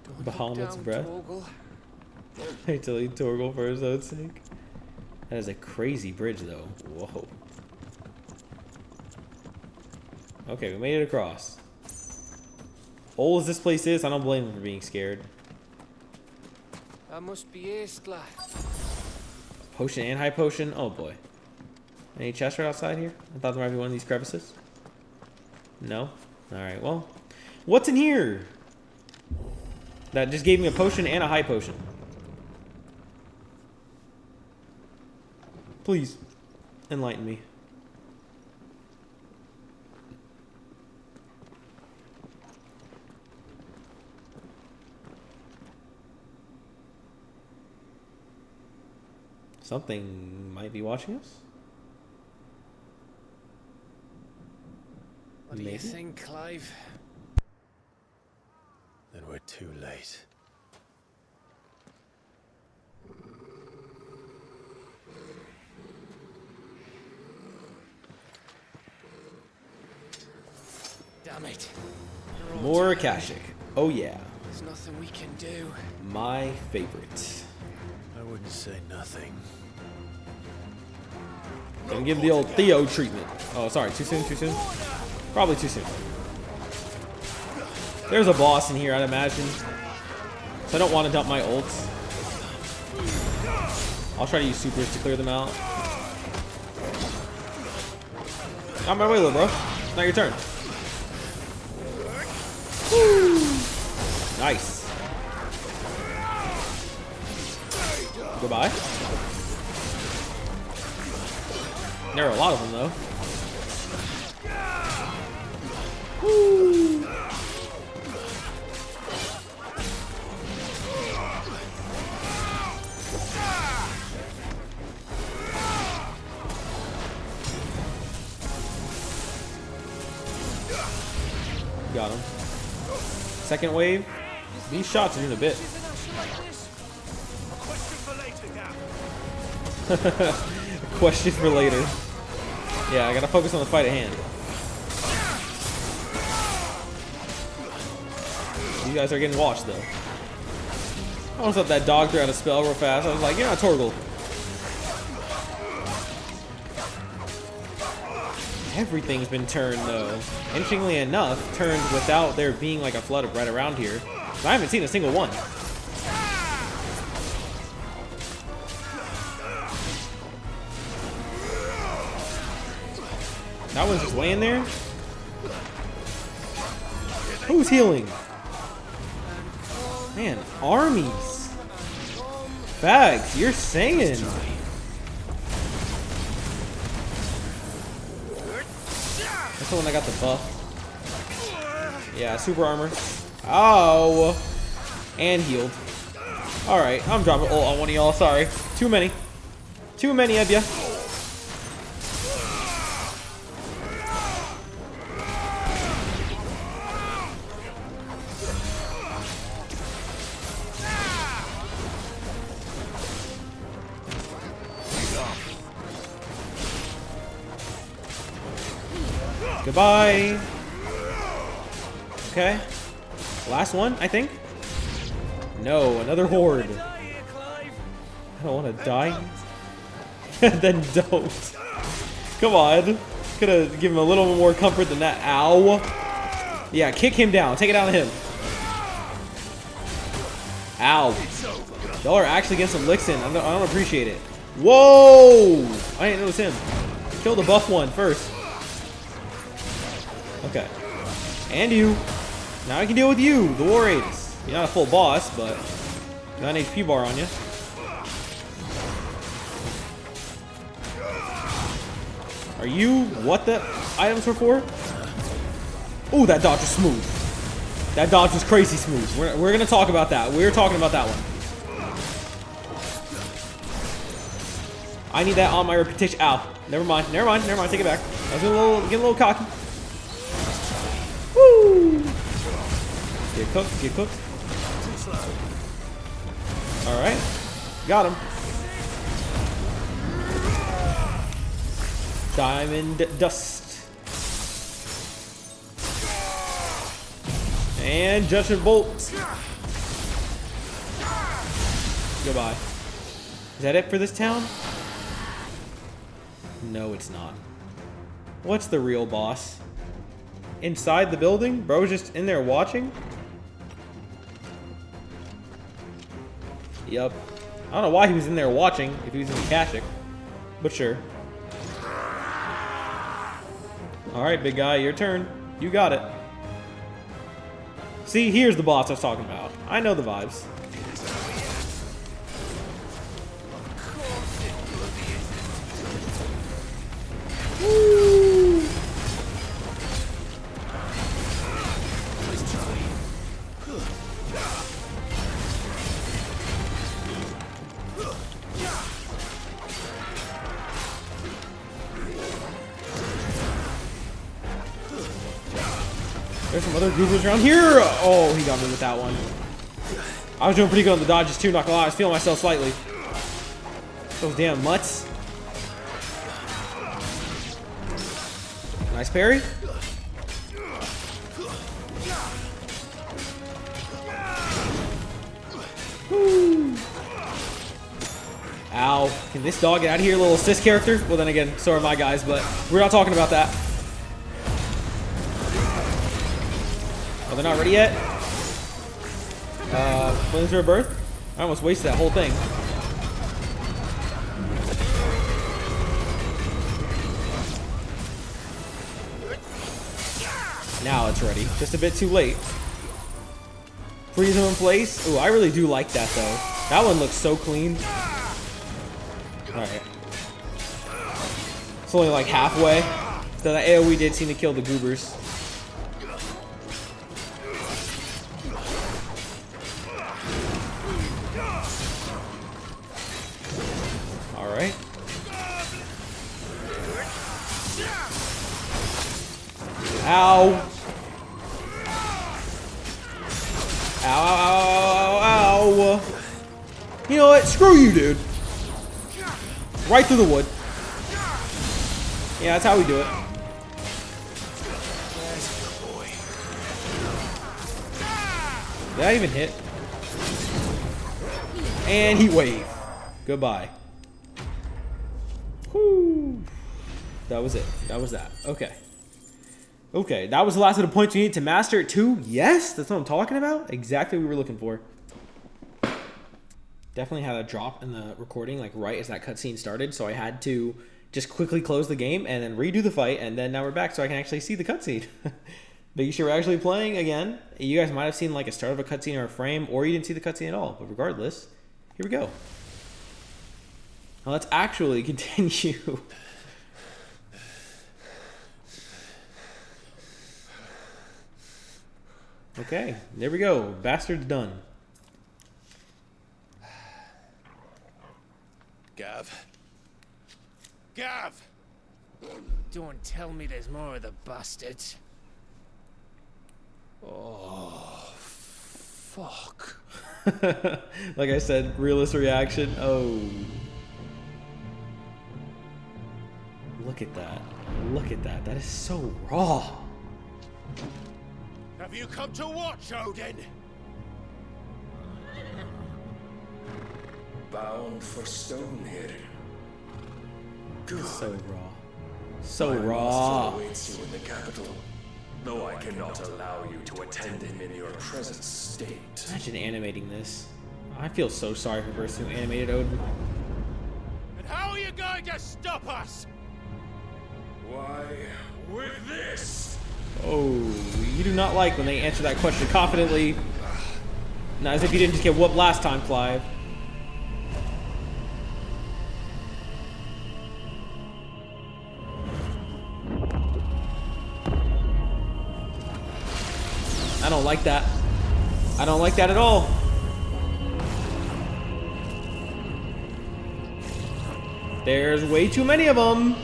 Don't look Bahamut's down, breath. Torgal. I tell you, Torgal for his own sake. That is a crazy bridge, though. Whoa. Okay, we made it across. Old as this place is, I don't blame him for being scared. That must be Aistla. Potion and high potion? Oh boy. Any chests right outside here? I thought there might be one of these crevices. No? Alright, well. What's in here? That just gave me a potion and a high potion. Please, enlighten me. Something might be watching us. What do you think, Clive? Then we're too late. Damn it. More Akashic. Oh yeah. There's nothing we can do. My favorite. I wouldn't say nothing. Gonna give the old Theo treatment. Oh, sorry. Too soon? Too soon? Probably too soon. There's a boss in here, I'd imagine. So I don't want to dump my ults. I'll try to use supers to clear them out. On my way, little bro. Now your turn. Woo. Nice. Goodbye. There are a lot of them, though. Woo. Got him. Second wave. These shots are doing a bit. A question for later. Yeah, I gotta focus on the fight at hand. You guys are getting watched, though. I almost thought that dog threw out a spell real fast. I was like, you're not Torgal. Everything's been turned, though. Interestingly enough, turned without there being like a flood of red around here. I haven't seen a single one. That one's just laying there. Who's healing? Man, armies. Fags, you're saying. That's the one that got the buff. Yeah, super armor. Oh. And healed. Alright, I'm dropping ult on one of y'all. Sorry. Too many. Too many of ya. Goodbye. Okay. Last one, I think. No, another horde. I don't want to die. Then don't. Come on. Could have given him a little bit more comfort than that. Ow. Yeah, kick him down. Take it out of him. Ow. Y'all are actually getting some licks in. I don't appreciate it. Whoa! I didn't notice him. Kill the buff one first. Okay. And you. Now I can deal with you, the War Aegis. You're not a full boss, but you got an HP bar on you. Are you what the items were for? Ooh, that dodge was smooth. That dodge was crazy smooth. We're gonna talk about that. We're talking about that one. I need that on my reputation. Ow. Never mind. Never mind. Never mind. Take it back. I was getting a little cocky. Woo! Get cooked. Get cooked. All right. Got him. Diamond dust. And Judgment Bolt. Goodbye. Is that it for this town? No, it's not. What's the real boss? Inside the building? Bro's just in there watching? Yup. I don't know why he was in there watching if he was in the Kashyyyk, but sure. Alright, big guy, your turn. You got it. See, here's the boss I was talking about. I know the vibes. Woo! There's some other goobers around here. Oh, he got me with that one. I was doing pretty good on the dodges too, not gonna lie. I was feeling myself slightly. Those damn mutts. Nice parry. Woo. Ow. Can this dog get out of here, little assist character? Well, then again, so are my guys, but we're not talking about that. Oh, they're not ready yet? Flames for a birth? I almost wasted that whole thing. Now it's ready. Just a bit too late. Freeze them in place. Ooh, I really do like that though. That one looks so clean. Alright. It's only like halfway. So that AoE did seem to kill the goobers. Alright. Ow. Ow, ow, ow, ow. You know what? Screw you, dude. Right through the wood. Yeah, that's how we do it. Did that even hit? And heat wave. Goodbye. Whoo. That was it. That was that. Okay. Okay, that was the last of the points we need to master it too. Yes, that's what I'm talking about. Exactly what we were looking for. Definitely had a drop in the recording, like right as that cutscene started. So I had to just quickly close the game and then redo the fight. And then now we're back so I can actually see the cutscene. Making sure we're actually playing again. You guys might have seen like a start of a cutscene or a frame, or you didn't see the cutscene at all. But regardless, here we go. Now let's actually continue. Okay, there we go. Bastard's done. Gav. Gav! Don't tell me there's more of the bastards. Oh, fuck. Like I said, realist reaction. Oh. Look at that. Look at that. That is so raw. Have you come to watch, Odin? Bound for Stonehill. Good. So raw. So My raw. master awaits you in the capital, though I cannot allow you to attend him in your present state. Imagine animating this. I feel so sorry for the person who animated Odin. And how are you going to stop us? Why, with this. Oh, you do not like when they answer that question confidently. Not as if you didn't just get whooped last time, Clive. I don't like that. I don't like that at all. There's way too many of them.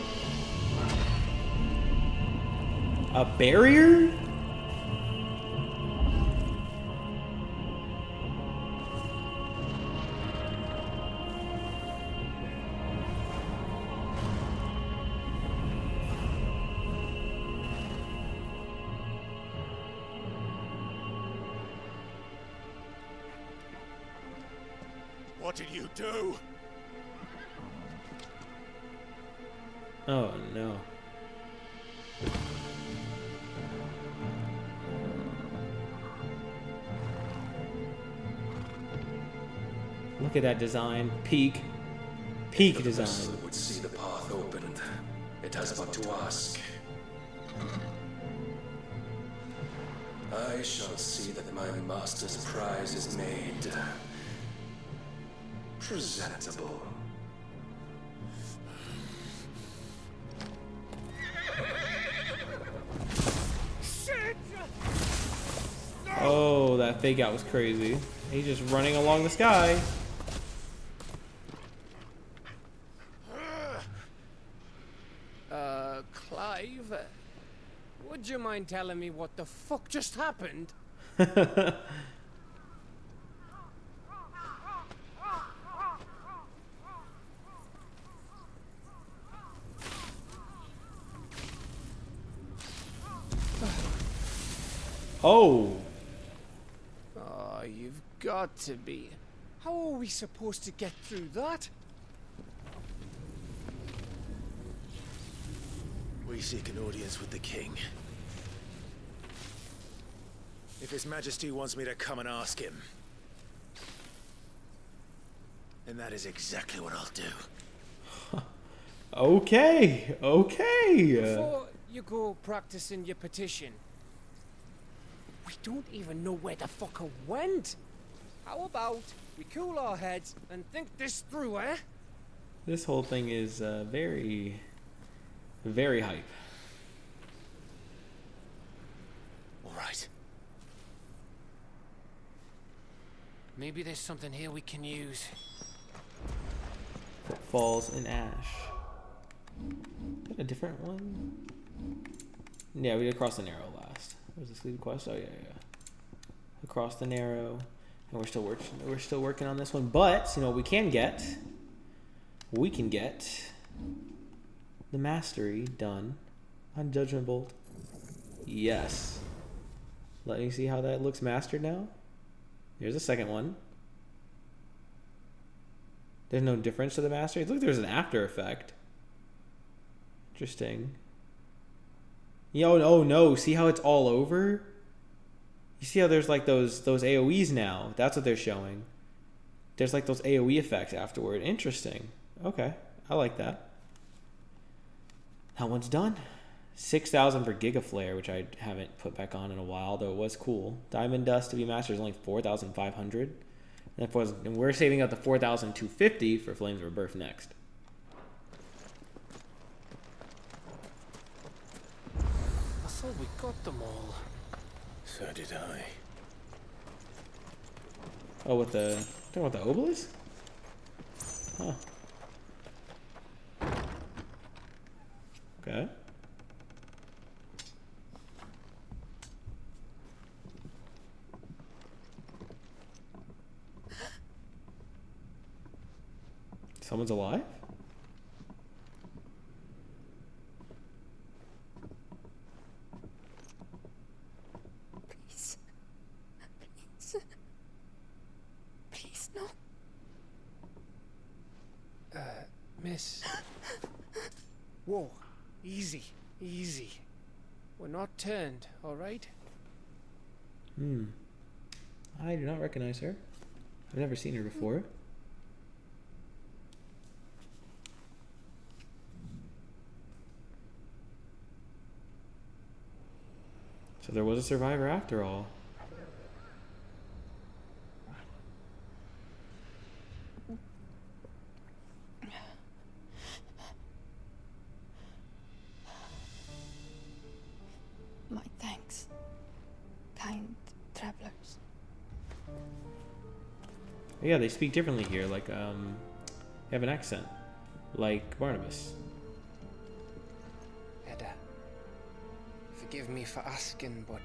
A barrier? What did you do? Oh no. Look at that design. Peak If design. the vessel would see the path opened, it has but to ask. I shall see that my master's prize is made presentable. Oh, that fake out was crazy. He's just running along the sky. Clive, would you mind telling me what the fuck just happened? Oh. Oh, you've got to be. How are we supposed to get through that? We seek an audience with the king. If His Majesty wants me to come and ask him, then that is exactly what I'll do. Okay. Before you go practicing your petition, we don't even know where the fucker went. How about we cool our heads and think this through, eh? This whole thing is very hype. All right. Maybe there's something here we can use. Falls in ash. Is that a different one? Yeah, we did Across the Narrow last. Was this lead quest? Oh yeah. Across the Narrow. And we're still working on this one. But you know what we can get? We can get the mastery done on Judgment Bolt. Yes. Let me see how that looks mastered now. Here's the second one. There's no difference to the mastery. Look, there's an after effect. Interesting. Yo, oh no, see how it's all over? You see how there's like those AoEs now? That's what they're showing. There's like those AoE effects afterward. Interesting. Okay, I like that. That one's done. 6,000 for Giga Flare, which I haven't put back on in a while, though it was cool. Diamond Dust to be mastered is only 4,500. And we're saving up to 4,250 for Flames of Rebirth next. I thought we got them all. So did I. Oh, with the... Talking about the obelisk? Huh. Okay. Someone's alive? Please. Please, no. Miss. Whoa. Easy. We're not turned, alright? I do not recognize her. I've never seen her before. So there was a survivor after all. My thanks, kind travelers. Yeah, they speak differently here. Like, they have an accent, like Barnabas. Edda, forgive me for asking, but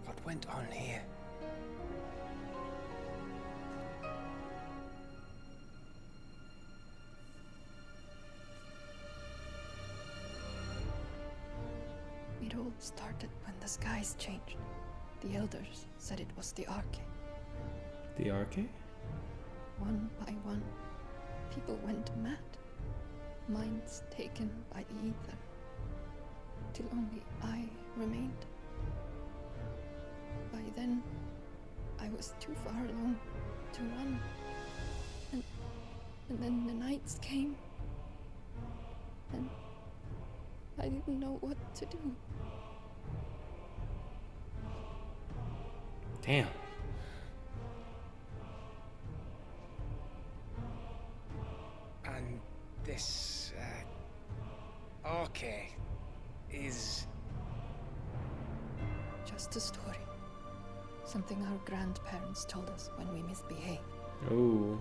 what went on here? It all started when the skies changed. The elders said it was the Arche. The Arche? One by one, people went mad. Minds taken by the ether. Till only I remained. By then, I was too far along to run. And then the nights came. And I didn't know what to do. Damn. And this, okay, is... Just a story. Something our grandparents told us when we misbehaved. Oh.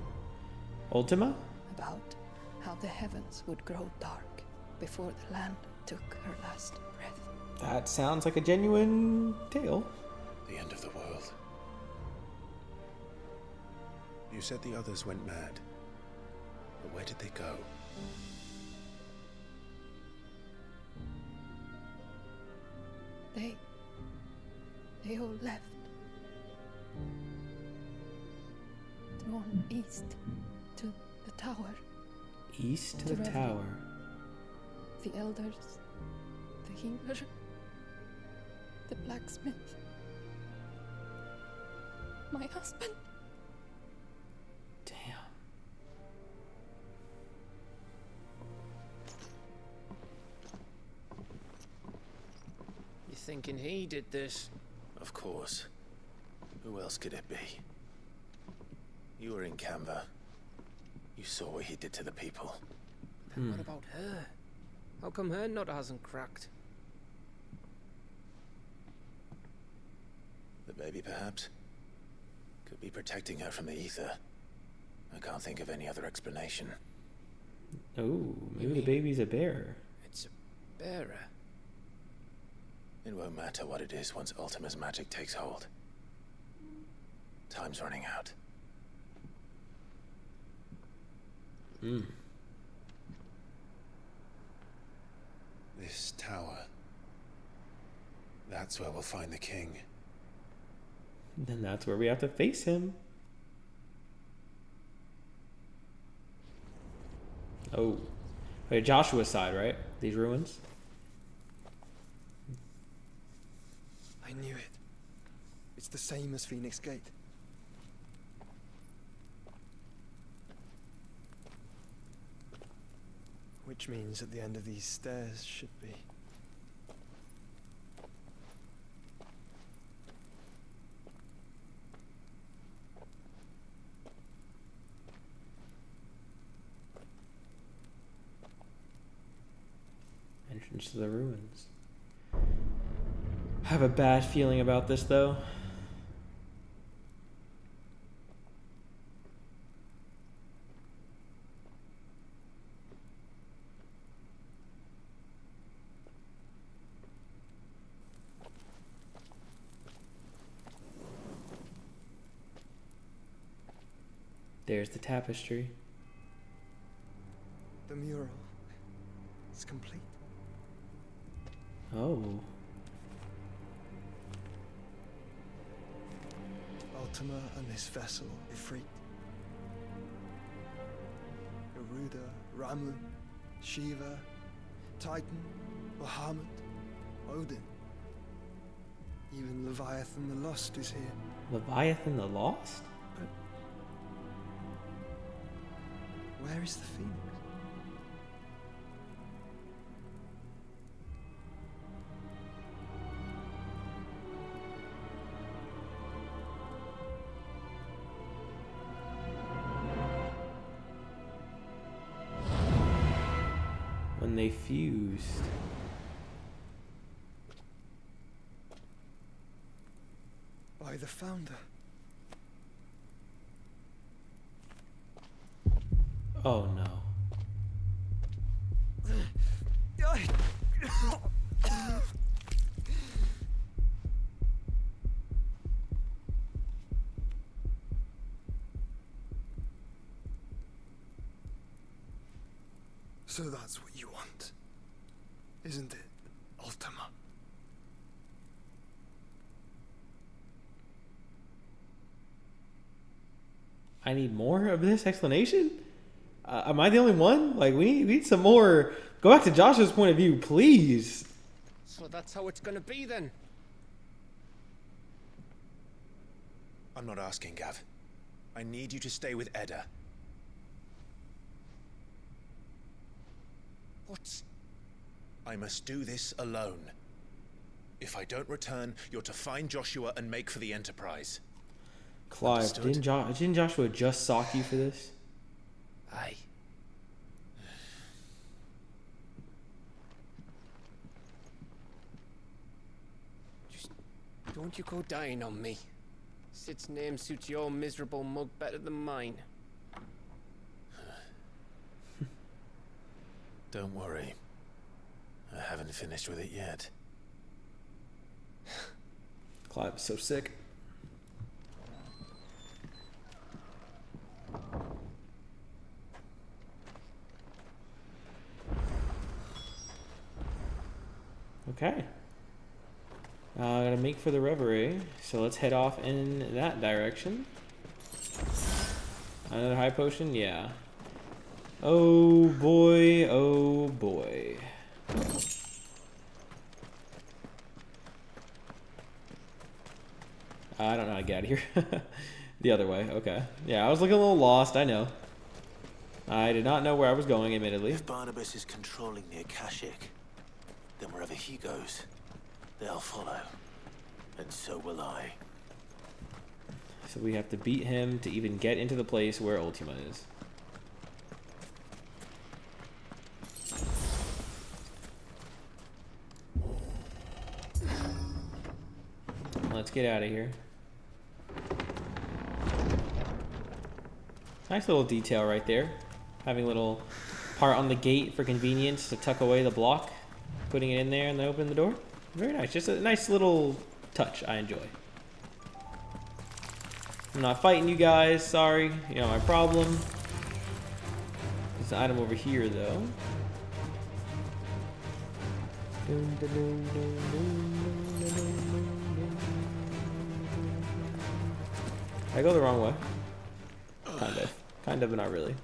Ultima? About how the heavens would grow dark before the land took her last breath. That sounds like a genuine tale. The end of the world. You said the others went mad. But where did they go? They all left. Drawn east to the tower. East to the Revel. tower. The elders, the healer, the blacksmith, my husband. Damn. You thinking he did this? Of course. Who else could it be? You were in Canva. You saw what he did to the people. Then what about her? How come her nut hasn't cracked? The baby, perhaps? Could be protecting her from the ether. I can't think of any other explanation. Oh, maybe the baby's a bear. It's a bearer. It won't matter what it is once Ultima's magic takes hold. Time's running out. This tower. That's where we'll find the king. Then that's where we have to face him. Oh. Wait, Joshua's side, right? These ruins? I knew it. It's the same as Phoenix Gate. Which means at the end of these stairs should be... Entrance to the ruins. I have a bad feeling about this, though. There's the tapestry. The mural is complete. Oh. Ultima and this vessel, Ifrit. Garuda, Ramu, Shiva, Titan, Bahamut, Odin. Even Leviathan the Lost is here. Leviathan the Lost? Where is the Phoenix? When they fused. By the founder. Oh no. So that's what you want, isn't it, Ultima? I need more of this explanation? Am I the only one? Like, we need some more. Go back to Joshua's point of view, please. So that's how it's gonna be then. I'm not asking, Gav. I need you to stay with Edda. What? I must do this alone. If I don't return, you're to find Joshua and make for the Enterprise. Clive, didn't Joshua just sock you for this? Aye. Just don't you go dying on me. Sid's name suits your miserable mug better than mine. Don't worry. I haven't finished with it yet. Clive is so sick. Okay. Gotta make for the Reverie, so let's head off in that direction. Another high potion? Yeah. Oh boy, oh boy. I don't know how to get out of here. The other way, okay. Yeah, I was looking a little lost, I know. I did not know where I was going, admittedly. If Barnabas is controlling the Akashic, then wherever he goes, they'll follow. And so will I. So we have to beat him to even get into the place where Ultima is. Let's get out of here. Nice little detail right there. Having a little part on the gate for convenience to tuck away the block. Putting it in there and then open the door. Very nice. Just a nice little touch I enjoy. I'm not fighting you guys. Sorry. You know my problem. There's an item over here though. I go the wrong way. Kind of, but not really.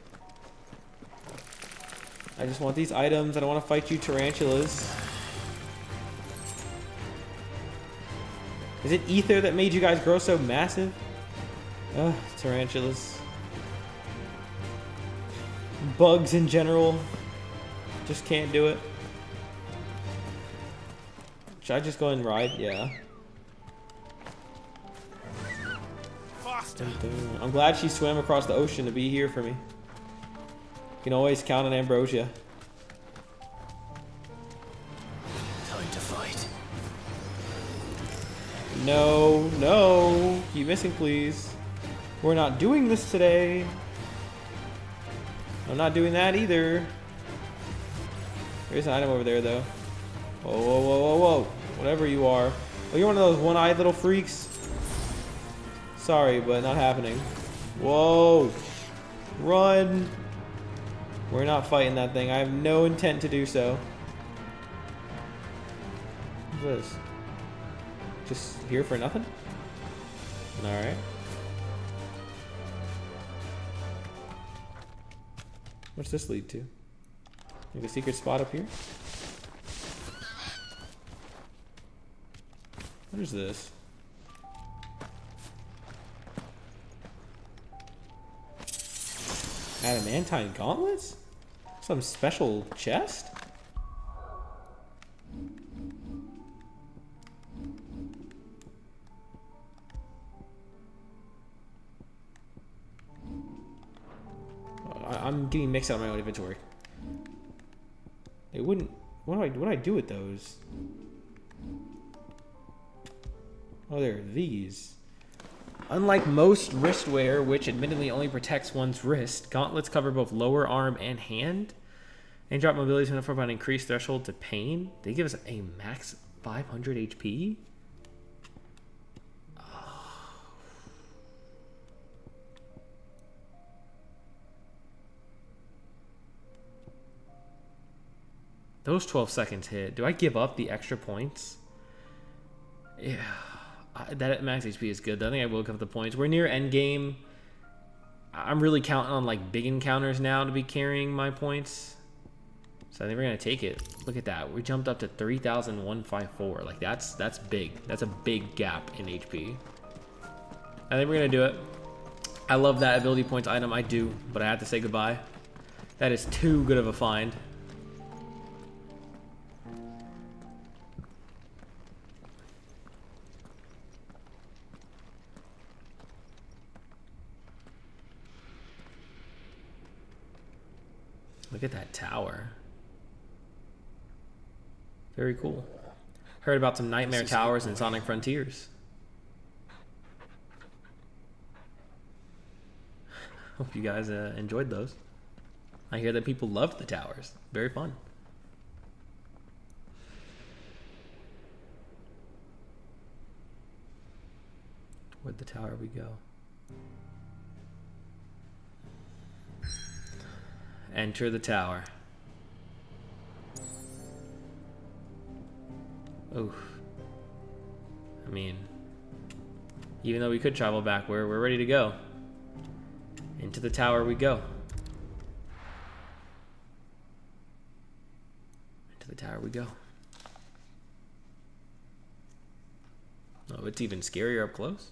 I just want these items. I don't want to fight you tarantulas. Is it ether that made you guys grow so massive? Ugh, tarantulas. Bugs in general. Just can't do it. Should I just go and ride? Yeah. I'm glad she swam across the ocean to be here for me. You can always count on Ambrosia. Time to fight. No, no. Keep missing, please. We're not doing this today. I'm not doing that either. There's an item over there, though. Whoa, whoa, whoa, whoa, whoa. Whatever you are. Oh, you're one of those one-eyed little freaks? Sorry, but not happening. Whoa. Run. We're not fighting that thing. I have no intent to do so. What's this? Just here for nothing? Alright. What's this lead to? Like a secret spot up here? What is this? Adamantine gauntlets? Some special chest? I'm getting mixed out of my own inventory. It wouldn't. What do I do with those? Oh, there are these. Unlike most wristwear, which admittedly only protects one's wrist, gauntlets cover both lower arm and hand. And drop mobility is for an increased threshold to pain. They give us a max 500 HP. Those 12 seconds hit. Do I give up the extra points? Yeah. That max HP is good. I think I will give up the points. We're near endgame. I'm really counting on like big encounters now to be carrying my points. So I think we're gonna take it. Look at that. We jumped up to 3,154. Like that's big. That's a big gap in HP. I think we're gonna do it. I love that ability points item. I do, but I have to say goodbye. That is too good of a find. Look at that tower. Very cool. Heard about some nightmare towers in Sonic Frontiers. Hope you guys enjoyed those. I hear that people loved the towers. Very fun. Toward the tower we go. Enter the tower. Oof. I mean, even though we could travel back, we're ready to go. Into the tower we go. Into the tower we go. Oh, it's even scarier up close.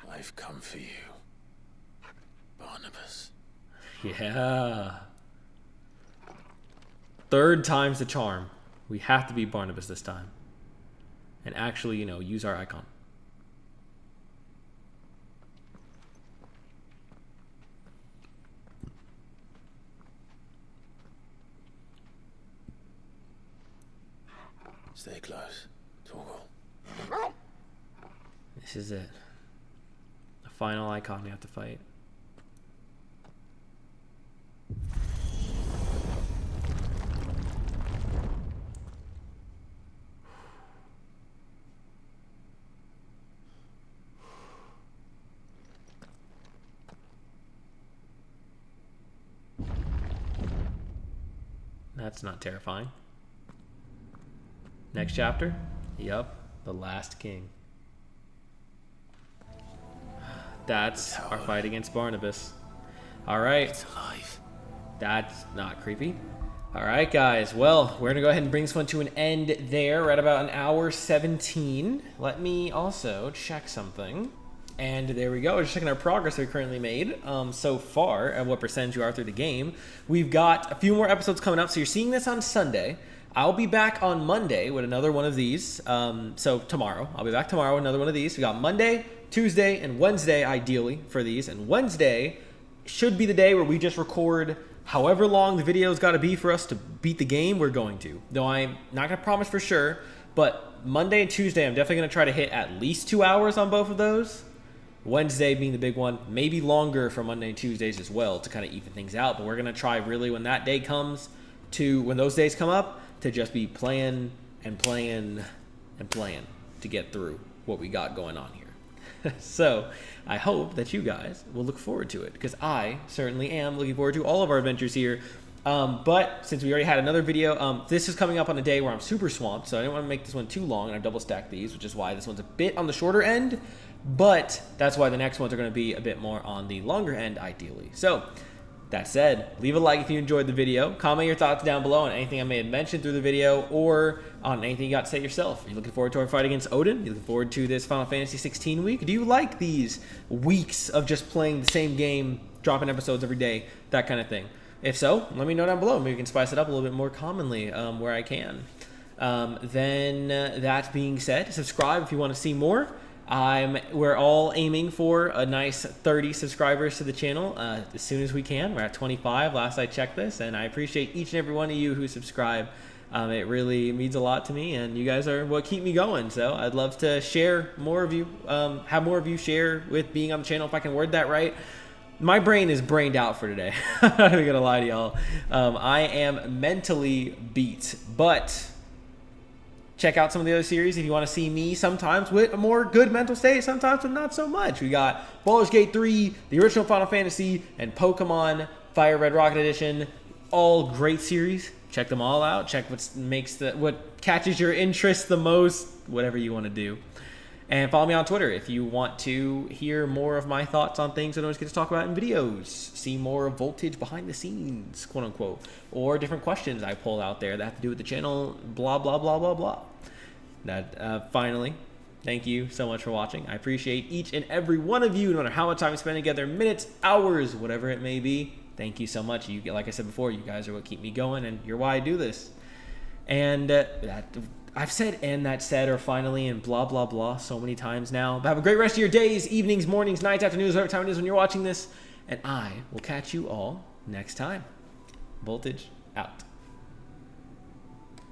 I've come for you, Barnabas. Yeah. Third time's the charm. We have to be Barnabas this time. And actually, you know, use our icon. Stay close, Torgal. This is it. The final icon we have to fight. That's not terrifying. Next chapter? Yup, the last king. That's our fight against Barnabas. Alright. It's alive. That's not creepy. Alright, guys. Well, we're going to go ahead and bring this one to an end there. We're at about an hour 17. Let me also check something. And there we go. We're just checking our progress we currently made so far and what percentage we are through the game. We've got a few more episodes coming up. So you're seeing this on Sunday. I'll be back on Monday with another one of these. So tomorrow. I'll be back tomorrow with another one of these. We got Monday, Tuesday, and Wednesday ideally for these. And Wednesday should be the day where we just record however long the video's got to be for us to beat the game. We're going to. Though I'm not going to promise for sure. But Monday and Tuesday, I'm definitely going to try to hit at least 2 hours on both of those. Wednesday being the big one, maybe longer for Monday and Tuesdays as well to kind of even things out. But we're going to try really when that day comes when those days come up to just be playing and playing and playing to get through what we got going on here. So I hope that you guys will look forward to it because I certainly am looking forward to all of our adventures here. But since we already had another video, this is coming up on a day where I'm super swamped, so I didn't want to make this one too long, and I've double stacked these, which is why this one's a bit on the shorter end. But that's why the next ones are going to be a bit more on the longer end, ideally. So, that said, leave a like if you enjoyed the video. Comment your thoughts down below on anything I may have mentioned through the video or on anything you got to say yourself. Are you looking forward to our fight against Odin? Are you looking forward to this Final Fantasy XVI week? Do you like these weeks of just playing the same game, dropping episodes every day, that kind of thing? If so, let me know down below. Maybe we can spice it up a little bit more commonly where I can. Then, that being said, subscribe if you want to see more. We're all aiming for a nice 30 subscribers to the channel as soon as we can. We're at 25 last I checked this, and I appreciate each and every one of you who subscribe. It really means a lot to me, and you guys are what keep me going. So I'd love to share more of you, have more of you share with being on the channel if I can word that right. My brain is brained out for today. I'm not gonna lie to y'all. I am mentally beat, but check out some of the other series if you want to see me sometimes with a more good mental state, sometimes with not so much. We got Baldur's Gate 3, the original Final Fantasy, and Pokemon Fire Red Rocket Edition. All great series. Check them all out. Check what catches your interest the most, whatever you want to do. And follow me on Twitter if you want to hear more of my thoughts on things I don't always get to talk about in videos. See more of Voltage behind the scenes, quote unquote, or different questions I pull out there that have to do with the channel, blah, blah, blah, blah, blah. Finally, thank you so much for watching. I appreciate each and every one of you, no matter how much time we spend together, minutes, hours, whatever it may be. Thank you so much. Like I said before, you guys are what keep me going, and you're why I do this. And I've said "and that said" or "finally" and blah, blah, blah so many times now. But have a great rest of your days, evenings, mornings, nights, afternoons, whatever time it is when you're watching this. And I will catch you all next time. Voltage out.